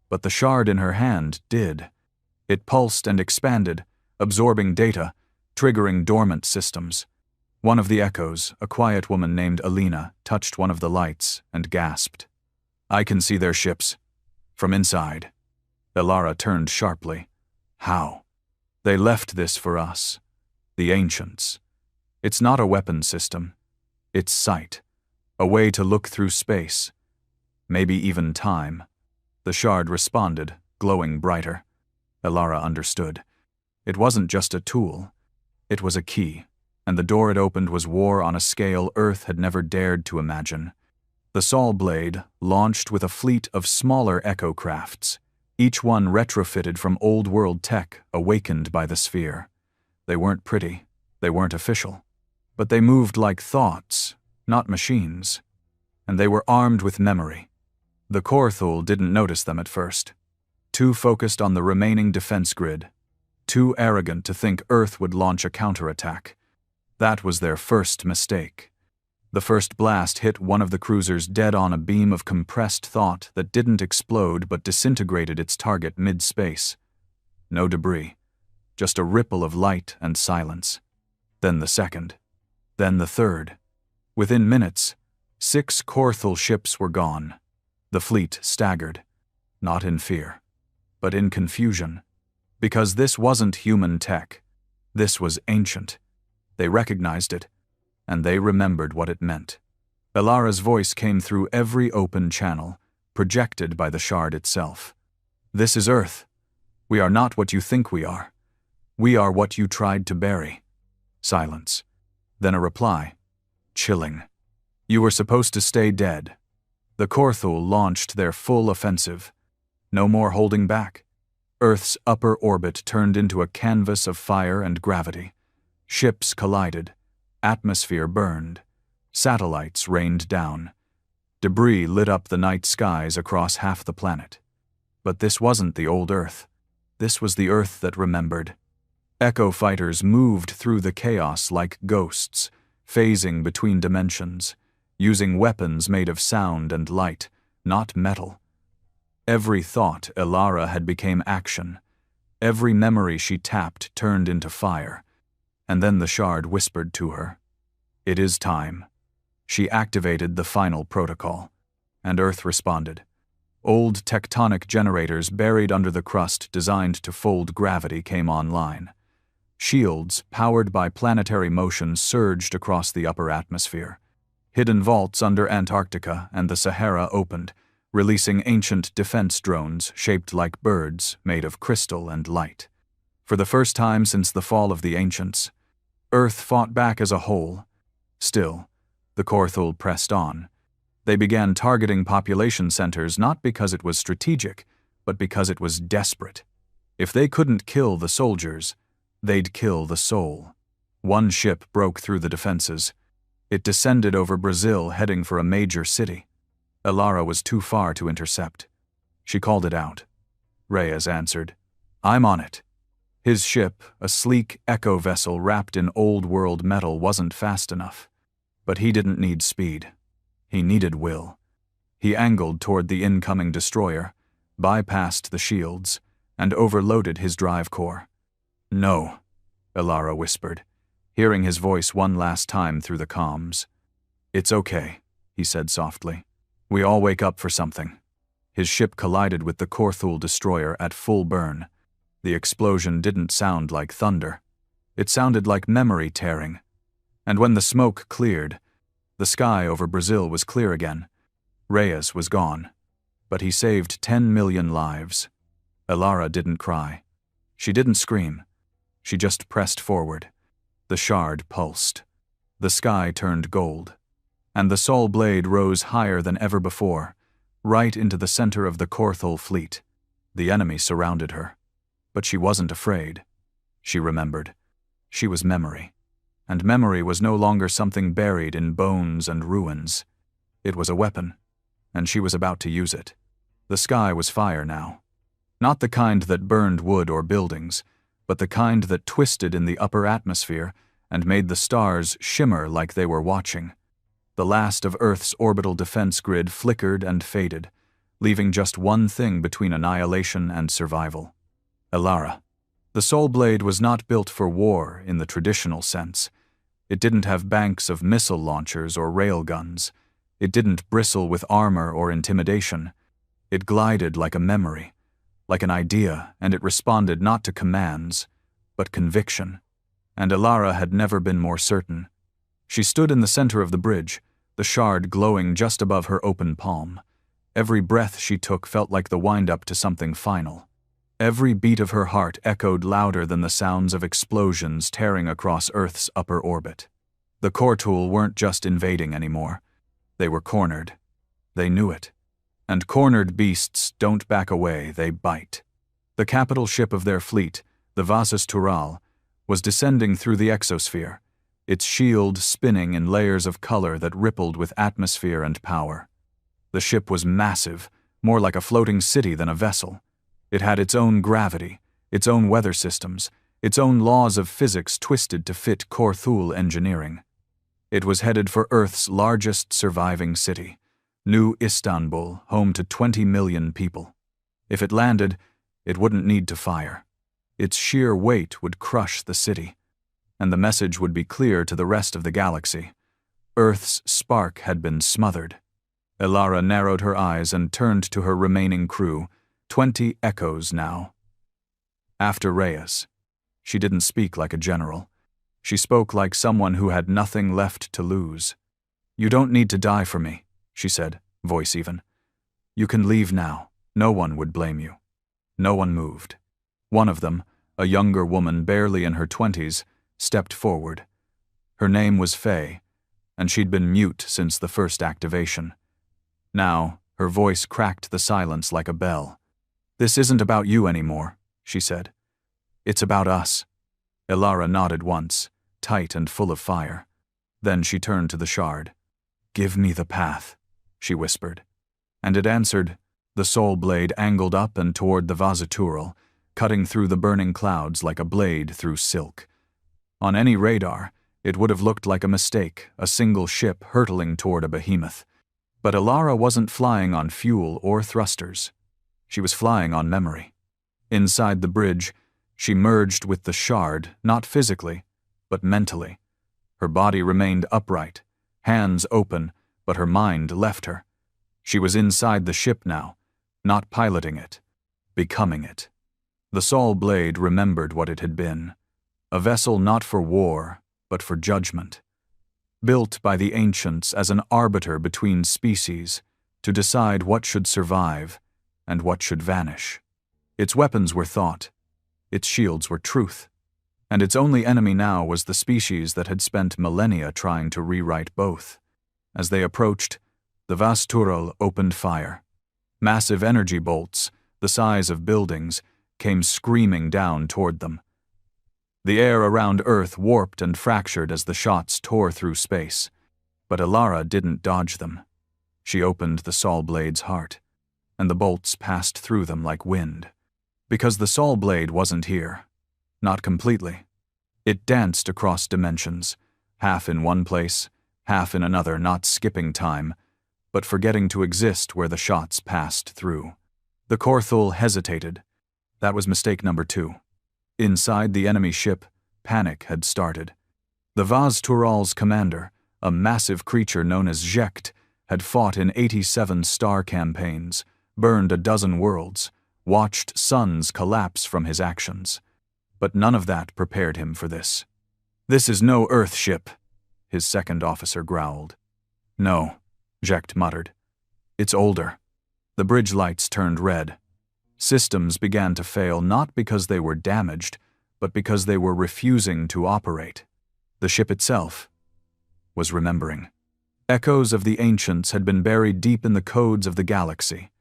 but the shard in her hand did. It pulsed and expanded, absorbing data, triggering dormant systems. One of the Echoes, a quiet woman named Alina, touched one of the lights and gasped. I can see their ships. From inside. Elara turned sharply. How? They left this for us. The Ancients. It's not a weapon system. It's sight. A way to look through space. Maybe even time. The shard responded, glowing brighter. Elara understood. It wasn't just a tool. It was a key, and the door it opened was war on a scale Earth had never dared to imagine. The Saw Blade launched with a fleet of smaller echo crafts, each one retrofitted from old-world tech awakened by the sphere. They weren't pretty, they weren't official, but they moved like thoughts, not machines. And they were armed with memory. The Korthul didn't notice them at first. Too focused on the remaining defense grid. Too arrogant to think Earth would launch a counterattack. That was their first mistake. The first blast hit one of the cruisers dead on a beam of compressed thought that didn't explode but disintegrated its target mid-space. No debris, just a ripple of light and silence. Then the second. Then the third. Within minutes, 6 Korthul ships were gone. The fleet staggered, not in fear, but in confusion. Because this wasn't human tech. This was ancient. They recognized it, and they remembered what it meant. Elara's voice came through every open channel, projected by the shard itself. This is Earth. We are not what you think we are. We are what you tried to bury. Silence. Then a reply. Chilling. You were supposed to stay dead. The Korthul launched their full offensive. No more holding back. Earth's upper orbit turned into a canvas of fire and gravity. Ships collided. Atmosphere burned. Satellites rained down. Debris lit up the night skies across half the planet. But this wasn't the old Earth. This was the Earth that remembered. Echo fighters moved through the chaos like ghosts, phasing between dimensions, using weapons made of sound and light, not metal. Every thought Elara had became action. Every memory she tapped turned into fire. And then the shard whispered to her. It is time. She activated the final protocol, and Earth responded. Old tectonic generators buried under the crust designed to fold gravity came online. Shields, powered by planetary motion, surged across the upper atmosphere. Hidden vaults under Antarctica and the Sahara opened, releasing ancient defense drones shaped like birds made of crystal and light. For the first time since the fall of the ancients, Earth fought back as a whole. Still, the Korthul pressed on. They began targeting population centers not because it was strategic, but because it was desperate. If they couldn't kill the soldiers, they'd kill the soul. One ship broke through the defenses. It descended over Brazil, heading for a major city. Elara was too far to intercept. She called it out. Reyes answered, I'm on it. His ship, a sleek echo vessel wrapped in old-world metal, wasn't fast enough. But he didn't need speed. He needed will. He angled toward the incoming destroyer, bypassed the shields, and overloaded his drive core. No, Elara whispered, hearing his voice one last time through the comms. It's okay, he said softly. We all wake up for something. His ship collided with the Korthul destroyer at full burn. The explosion didn't sound like thunder. It sounded like memory tearing. And when the smoke cleared, the sky over Brazil was clear again. Reyes was gone. But he saved 10 million lives. Elara didn't cry. She didn't scream. She just pressed forward. The shard pulsed. The sky turned gold. And the Saw Blade rose higher than ever before, right into the center of the Korthul fleet. The enemy surrounded her. But she wasn't afraid. She remembered. She was memory. And memory was no longer something buried in bones and ruins. It was a weapon, and she was about to use it. The sky was fire now. Not the kind that burned wood or buildings, but the kind that twisted in the upper atmosphere and made the stars shimmer like they were watching. The last of Earth's orbital defense grid flickered and faded, leaving just one thing between annihilation and survival. Elara. The Saw Blade was not built for war in the traditional sense. It didn't have banks of missile launchers or railguns. It didn't bristle with armor or intimidation. It glided like a memory, like an idea, and it responded not to commands, but conviction. And Elara had never been more certain. She stood in the center of the bridge, the shard glowing just above her open palm. Every breath she took felt like the wind-up to something final. Every beat of her heart echoed louder than the sounds of explosions tearing across Earth's upper orbit. The Kortul weren't just invading anymore. They were cornered. They knew it. And cornered beasts don't back away, they bite. The capital ship of their fleet, the Tural, was descending through the exosphere, its shield spinning in layers of color that rippled with atmosphere and power. The ship was massive, more like a floating city than a vessel. It had its own gravity, its own weather systems, its own laws of physics twisted to fit Korthul engineering. It was headed for Earth's largest surviving city, New Istanbul, home to 20 million people. If it landed, it wouldn't need to fire. Its sheer weight would crush the city, and the message would be clear to the rest of the galaxy. Earth's spark had been smothered. Elara narrowed her eyes and turned to her remaining crew, 20 echoes now. After Reyes. She didn't speak like a general. She spoke like someone who had nothing left to lose. "You don't need to die for me," she said, voice even. "You can leave now. No one would blame you." No one moved. One of them, a younger woman barely in her 20s, stepped forward. Her name was Faye, and she'd been mute since the first activation. Now, her voice cracked the silence like a bell. "This isn't about you anymore," she said. "It's about us." Elara nodded once, tight and full of fire. Then she turned to the shard. "Give me the path," she whispered. And it answered, the soul blade angled up and toward the Tural, cutting through the burning clouds like a blade through silk. On any radar, it would have looked like a mistake, a single ship hurtling toward a behemoth. But Elara wasn't flying on fuel or thrusters. She was flying on memory. Inside the bridge, she merged with the shard, not physically, but mentally. Her body remained upright, hands open, but her mind left her. She was inside the ship now, not piloting it, becoming it. The Sol blade remembered what it had been, a vessel not for war, but for judgment. Built by the ancients as an arbiter between species, to decide what should survive and what should vanish. Its weapons were thought, its shields were truth, and its only enemy now was the species that had spent millennia trying to rewrite both. As they approached, the Tural opened fire. Massive energy bolts, the size of buildings, came screaming down toward them. The air around Earth warped and fractured as the shots tore through space. But Elara didn't dodge them. She opened the Sol blade's heart, and the bolts passed through them like wind. Because the Sol blade wasn't here. Not completely. It danced across dimensions, half in one place, half in another, not skipping time, but forgetting to exist where the shots passed through. The Korthul hesitated. That was mistake number 2. Inside the enemy ship, panic had started. The Tural's commander, a massive creature known as Zhekt, had fought in 87 star campaigns, burned a dozen worlds, watched suns collapse from his actions. But none of that prepared him for this. "This is no Earth ship," his second officer growled. "No," Zhekt muttered. "It's older." The bridge lights turned red. Systems began to fail not because they were damaged, but because they were refusing to operate. The ship itself was remembering. Echoes of the ancients had been buried deep in the codes of the galaxy,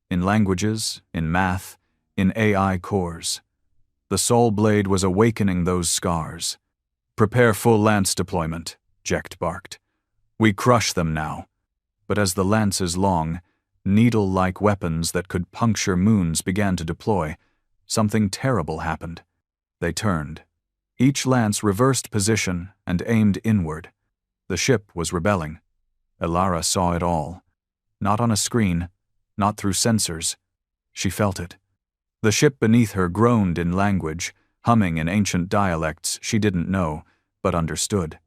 in languages, in math, in AI cores. The Sol blade was awakening those scars. "Prepare full lance deployment," Zhekt barked. "We crush them now." But as the lances long, needle-like weapons that could puncture moons began to deploy, something terrible happened. They turned. Each lance reversed position and aimed inward. The ship was rebelling. Elara saw it all. Not on a screen, not through sensors. She felt it. The ship beneath her groaned in language, humming in ancient dialects she didn't know, but understood.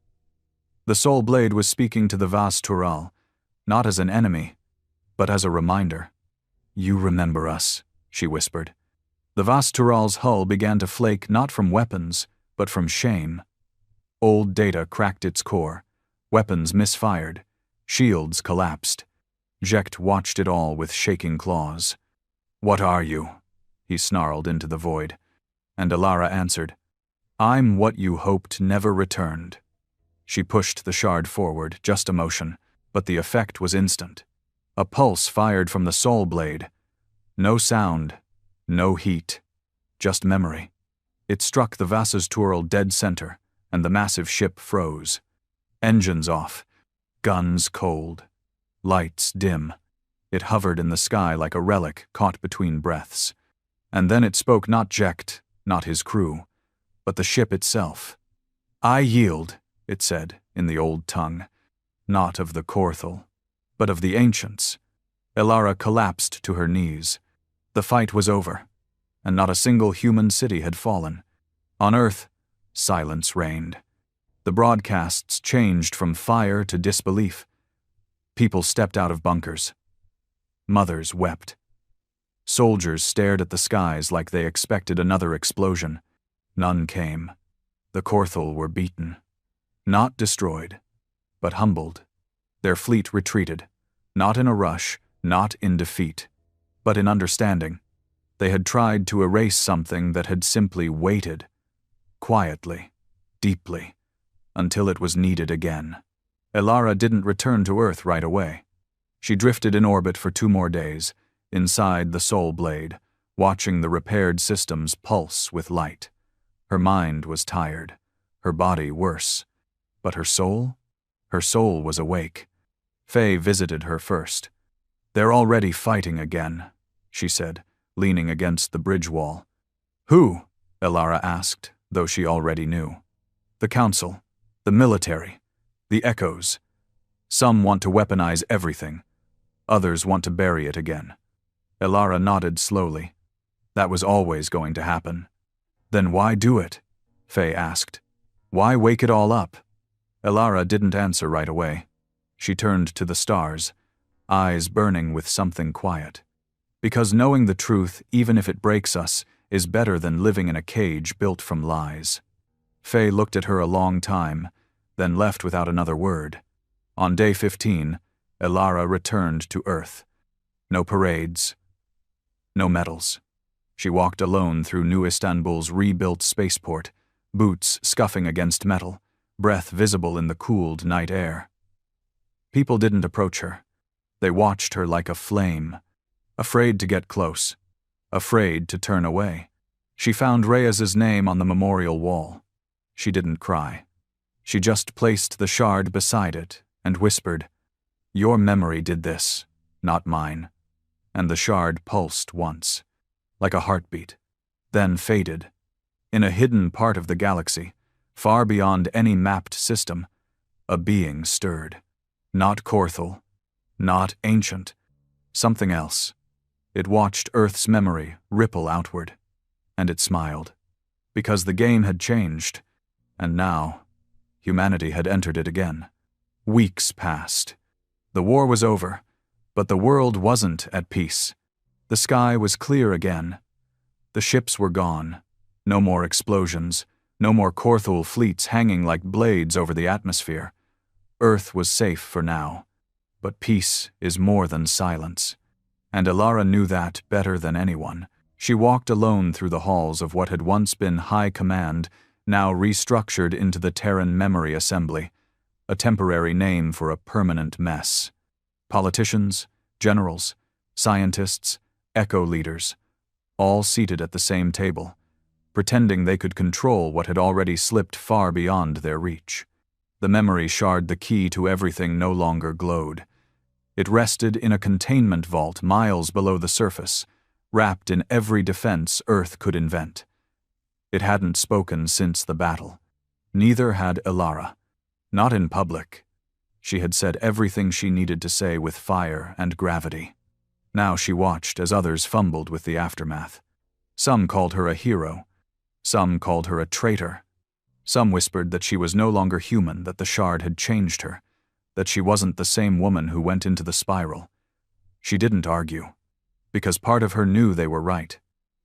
The Sol blade was speaking to the Tural, not as an enemy, but as a reminder. "You remember us," she whispered. The Tural's hull began to flake not from weapons, but from shame. Old data cracked its core, weapons misfired, shields collapsed. Zhekt watched it all with shaking claws. "What are you?" he snarled into the void. And Alara answered, I'm what you hoped never returned. She pushed the shard forward, just a motion, but the effect was instant. A pulse fired from the soul blade. No sound, no heat, just memory. It struck the Vasa's Turl dead center, and the massive ship froze. Engines off, guns cold, lights dim. It hovered in the sky like a relic caught between breaths. And then it spoke, not Jecht, not his crew, but the ship itself. I yield, it said, in the old tongue, not of the Korthal, but of the ancients. Alara collapsed to her knees. The fight was over, and not a single human city had fallen. On Earth, silence reigned. The broadcasts changed from fire to disbelief. People stepped out of bunkers. Mothers wept. Soldiers stared at the skies like they expected another explosion. None came. The Korthal were beaten. Not destroyed, but humbled. Their fleet retreated, not in a rush, not in defeat, but in understanding. They had tried to erase something that had simply waited, quietly, deeply, until it was needed again. Alara didn't return to Earth right away. She drifted in orbit for 2 more days, inside the soul blade, watching the repaired systems pulse with light. Her mind was tired, her body worse. But her soul? Her soul was awake. Faye visited her first. They're already fighting again, she said, leaning against the bridge wall. Who? Alara asked, though she already knew. The Council, the military, the Echoes. Some want to weaponize everything. Others want to bury it again. Alara nodded slowly. That was always going to happen. Then why do it? Faye asked. Why wake it all up? Alara didn't answer right away. She turned to the stars, eyes burning with something quiet. Because knowing the truth, even if it breaks us, is better than living in a cage built from lies. Faye looked at her a long time, then left without another word. On day 15, Alara returned to Earth. No parades, no medals. She walked alone through New Istanbul's rebuilt spaceport, boots scuffing against metal, breath visible in the cooled night air. People didn't approach her. They watched her like a flame, afraid to get close, afraid to turn away. She found Reyes's name on the memorial wall. She didn't cry. She just placed the shard beside it and whispered, Your memory did this, not mine. And the shard pulsed once, like a heartbeat, then faded. In a hidden part of the galaxy, far beyond any mapped system, a being stirred. Not Korthal, not ancient, something else. It watched Earth's memory ripple outward, and it smiled, because the game had changed, and now humanity had entered it again. Weeks passed. The war was over, but the world wasn't at peace. The sky was clear again. The ships were gone. No more explosions, no more Korthal fleets hanging like blades over the atmosphere. Earth was safe for now, but peace is more than silence. And Alara knew that better than anyone. She walked alone through the halls of what had once been High Command, now restructured into the Terran Memory Assembly, a temporary name for a permanent mess. Politicians, generals, scientists, echo leaders, all seated at the same table, pretending they could control what had already slipped far beyond their reach. The memory shard, the key to everything, no longer glowed. It rested in a containment vault miles below the surface, wrapped in every defense Earth could invent. It hadn't spoken since the battle. Neither had Alara. Not in public. She had said everything she needed to say with fire and gravity. Now she watched as others fumbled with the aftermath. Some called her a hero. Some called her a traitor. Some whispered that she was no longer human, that the shard had changed her, that she wasn't the same woman who went into the spiral. She didn't argue, because part of her knew they were right.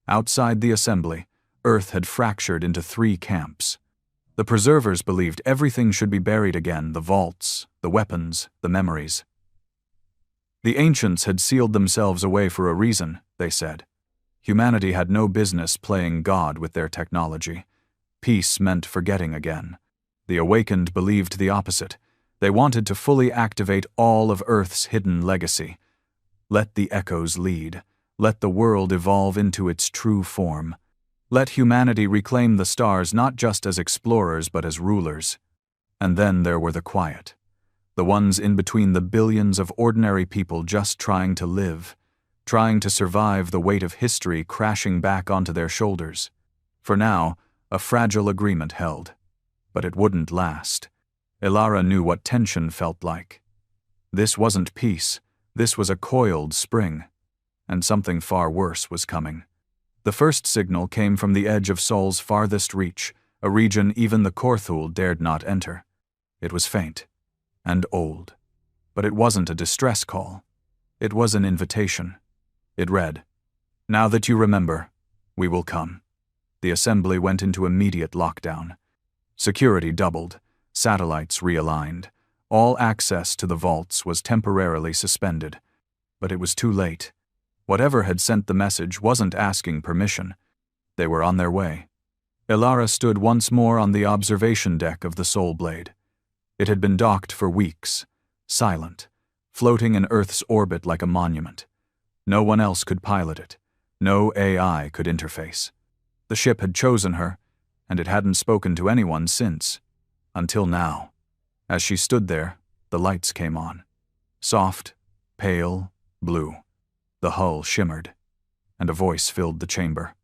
Outside the assembly, Earth had fractured into 3 camps. The preservers believed everything should be buried again, the vaults, the weapons, the memories. The ancients had sealed themselves away for a reason, they said. Humanity had no business playing God with their technology. Peace meant forgetting again. The awakened believed the opposite. They wanted to fully activate all of Earth's hidden legacy. Let the echoes lead. Let the world evolve into its true form. Let humanity reclaim the stars not just as explorers but as rulers. And then there were the quiet. The ones in between the billions of ordinary people just trying to live, trying to survive the weight of history crashing back onto their shoulders. For now, a fragile agreement held. But it wouldn't last. Ilara knew what tension felt like. This wasn't peace. This was a coiled spring. And something far worse was coming. The first signal came from the edge of Sol's farthest reach, a region even the Korthul dared not enter. It was faint and old, but it wasn't a distress call. It was an invitation. It read, "Now that you remember, we will come." The assembly went into immediate lockdown. Security doubled, satellites realigned. All access to the vaults was temporarily suspended. But it was too late. Whatever had sent the message wasn't asking permission. They were on their way. Ilara stood once more on the observation deck of the Soul Blade. It had been docked for weeks, silent, floating in Earth's orbit like a monument. No one else could pilot it. No AI could interface. The ship had chosen her, and it hadn't spoken to anyone since. Until now. As she stood there, the lights came on. Soft, pale, blue. The hull shimmered, and a voice filled the chamber.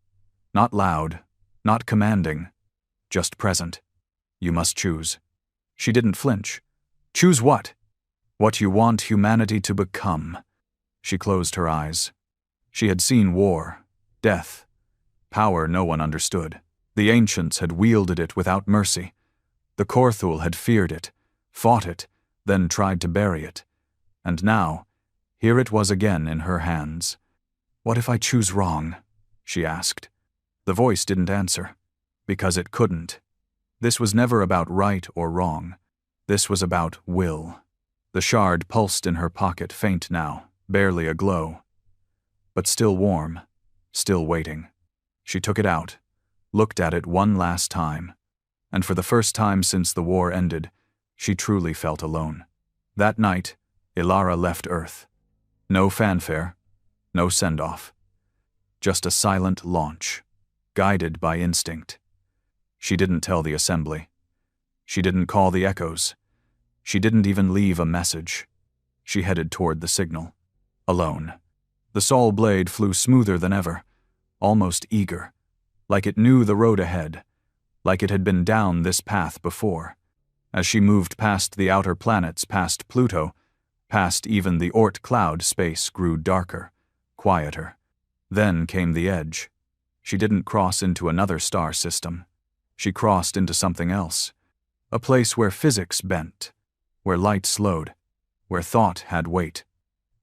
Not loud, not commanding, just present. "You must choose." She didn't flinch. "Choose what?" "What you want humanity to become." She closed her eyes. She had seen war, death, power no one understood. The ancients had wielded it without mercy. The Korthul had feared it, fought it, then tried to bury it. And now, here it was again in her hands. "What if I choose wrong?" she asked. The voice didn't answer, because it couldn't. This was never about right or wrong. This was about will. The shard pulsed in her pocket, faint now, barely aglow. But still warm, still waiting. She took it out, looked at it one last time, and for the first time since the war ended, she truly felt alone. That night, Ilara left Earth. No fanfare, no send-off. Just a silent launch, guided by instinct. She didn't tell the assembly. She didn't call the echoes. She didn't even leave a message. She headed toward the signal, alone. The Soul Blade flew smoother than ever, almost eager, like it knew the road ahead, like it had been down this path before. As she moved past the outer planets, past Pluto, past even the Oort cloud, space grew darker, quieter. Then came the edge. She didn't cross into another star system. She crossed into something else. A place where physics bent, where light slowed, where thought had weight.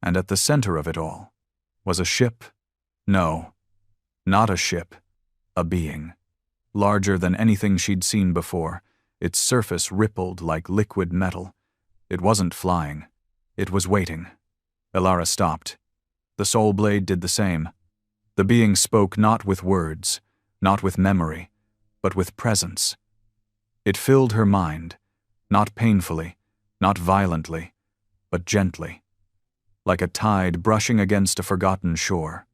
And at the center of it all was a ship. No, not a ship. A being. Larger than anything she'd seen before. Its surface rippled like liquid metal. It wasn't flying. It was waiting. Ilara stopped. The Soul Blade did the same. The being spoke not with words, not with memory, but with presence. It filled her mind, not painfully, not violently, but gently, like a tide brushing against a forgotten shore.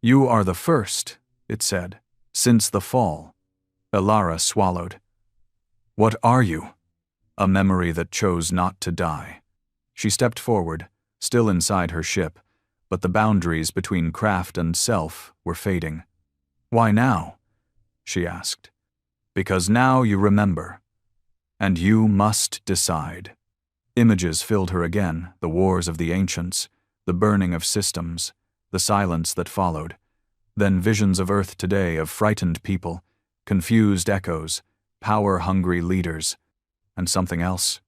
"You are the first," it said, "since the fall." Ilara swallowed. "What are you?" A memory that chose not to die. She stepped forward, still inside her ship, but the boundaries between craft and self were fading. "Why now?" she asked. "Because now you remember. And you must decide." Images filled her again, the wars of the ancients, the burning of systems, the silence that followed. Then visions of Earth today, of frightened people, confused echoes, power-hungry leaders, and something else.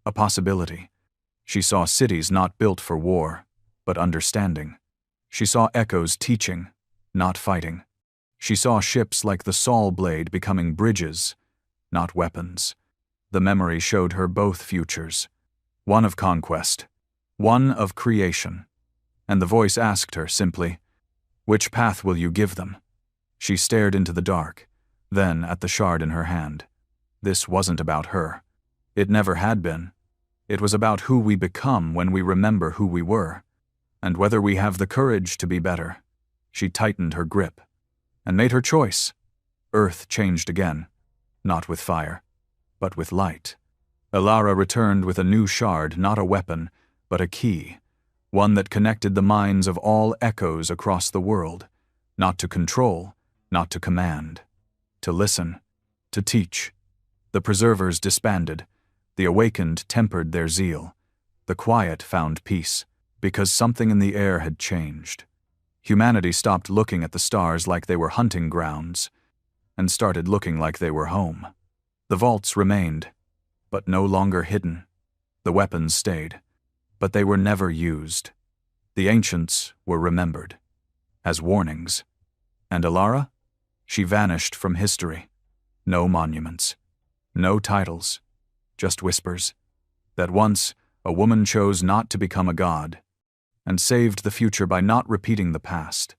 A possibility. She saw cities not built for war, but understanding. She saw echoes teaching, not fighting. She saw ships like the Soul Blade becoming bridges, not weapons. The memory showed her both futures. One of conquest, one of creation. And the voice asked her simply, Which path will you give them? She stared into the dark, then at the shard in her hand. This wasn't about her. It never had been. It was about who we become when we remember who we were, and whether we have the courage to be better. She tightened her grip, and made her choice. Earth changed again, not with fire, but with light. Alara returned with a new shard, not a weapon, but a key, one that connected the minds of all echoes across the world, not to control, not to command, to listen, to teach. The preservers disbanded. The awakened tempered their zeal. The quiet found peace, because something in the air had changed. Humanity stopped looking at the stars like they were hunting grounds, and started looking like they were home. The vaults remained, but no longer hidden. The weapons stayed, but they were never used. The ancients were remembered, as warnings. And Alara? She vanished from history. No monuments, no titles, just whispers, that once a woman chose not to become a god, and saved the future by not repeating the past.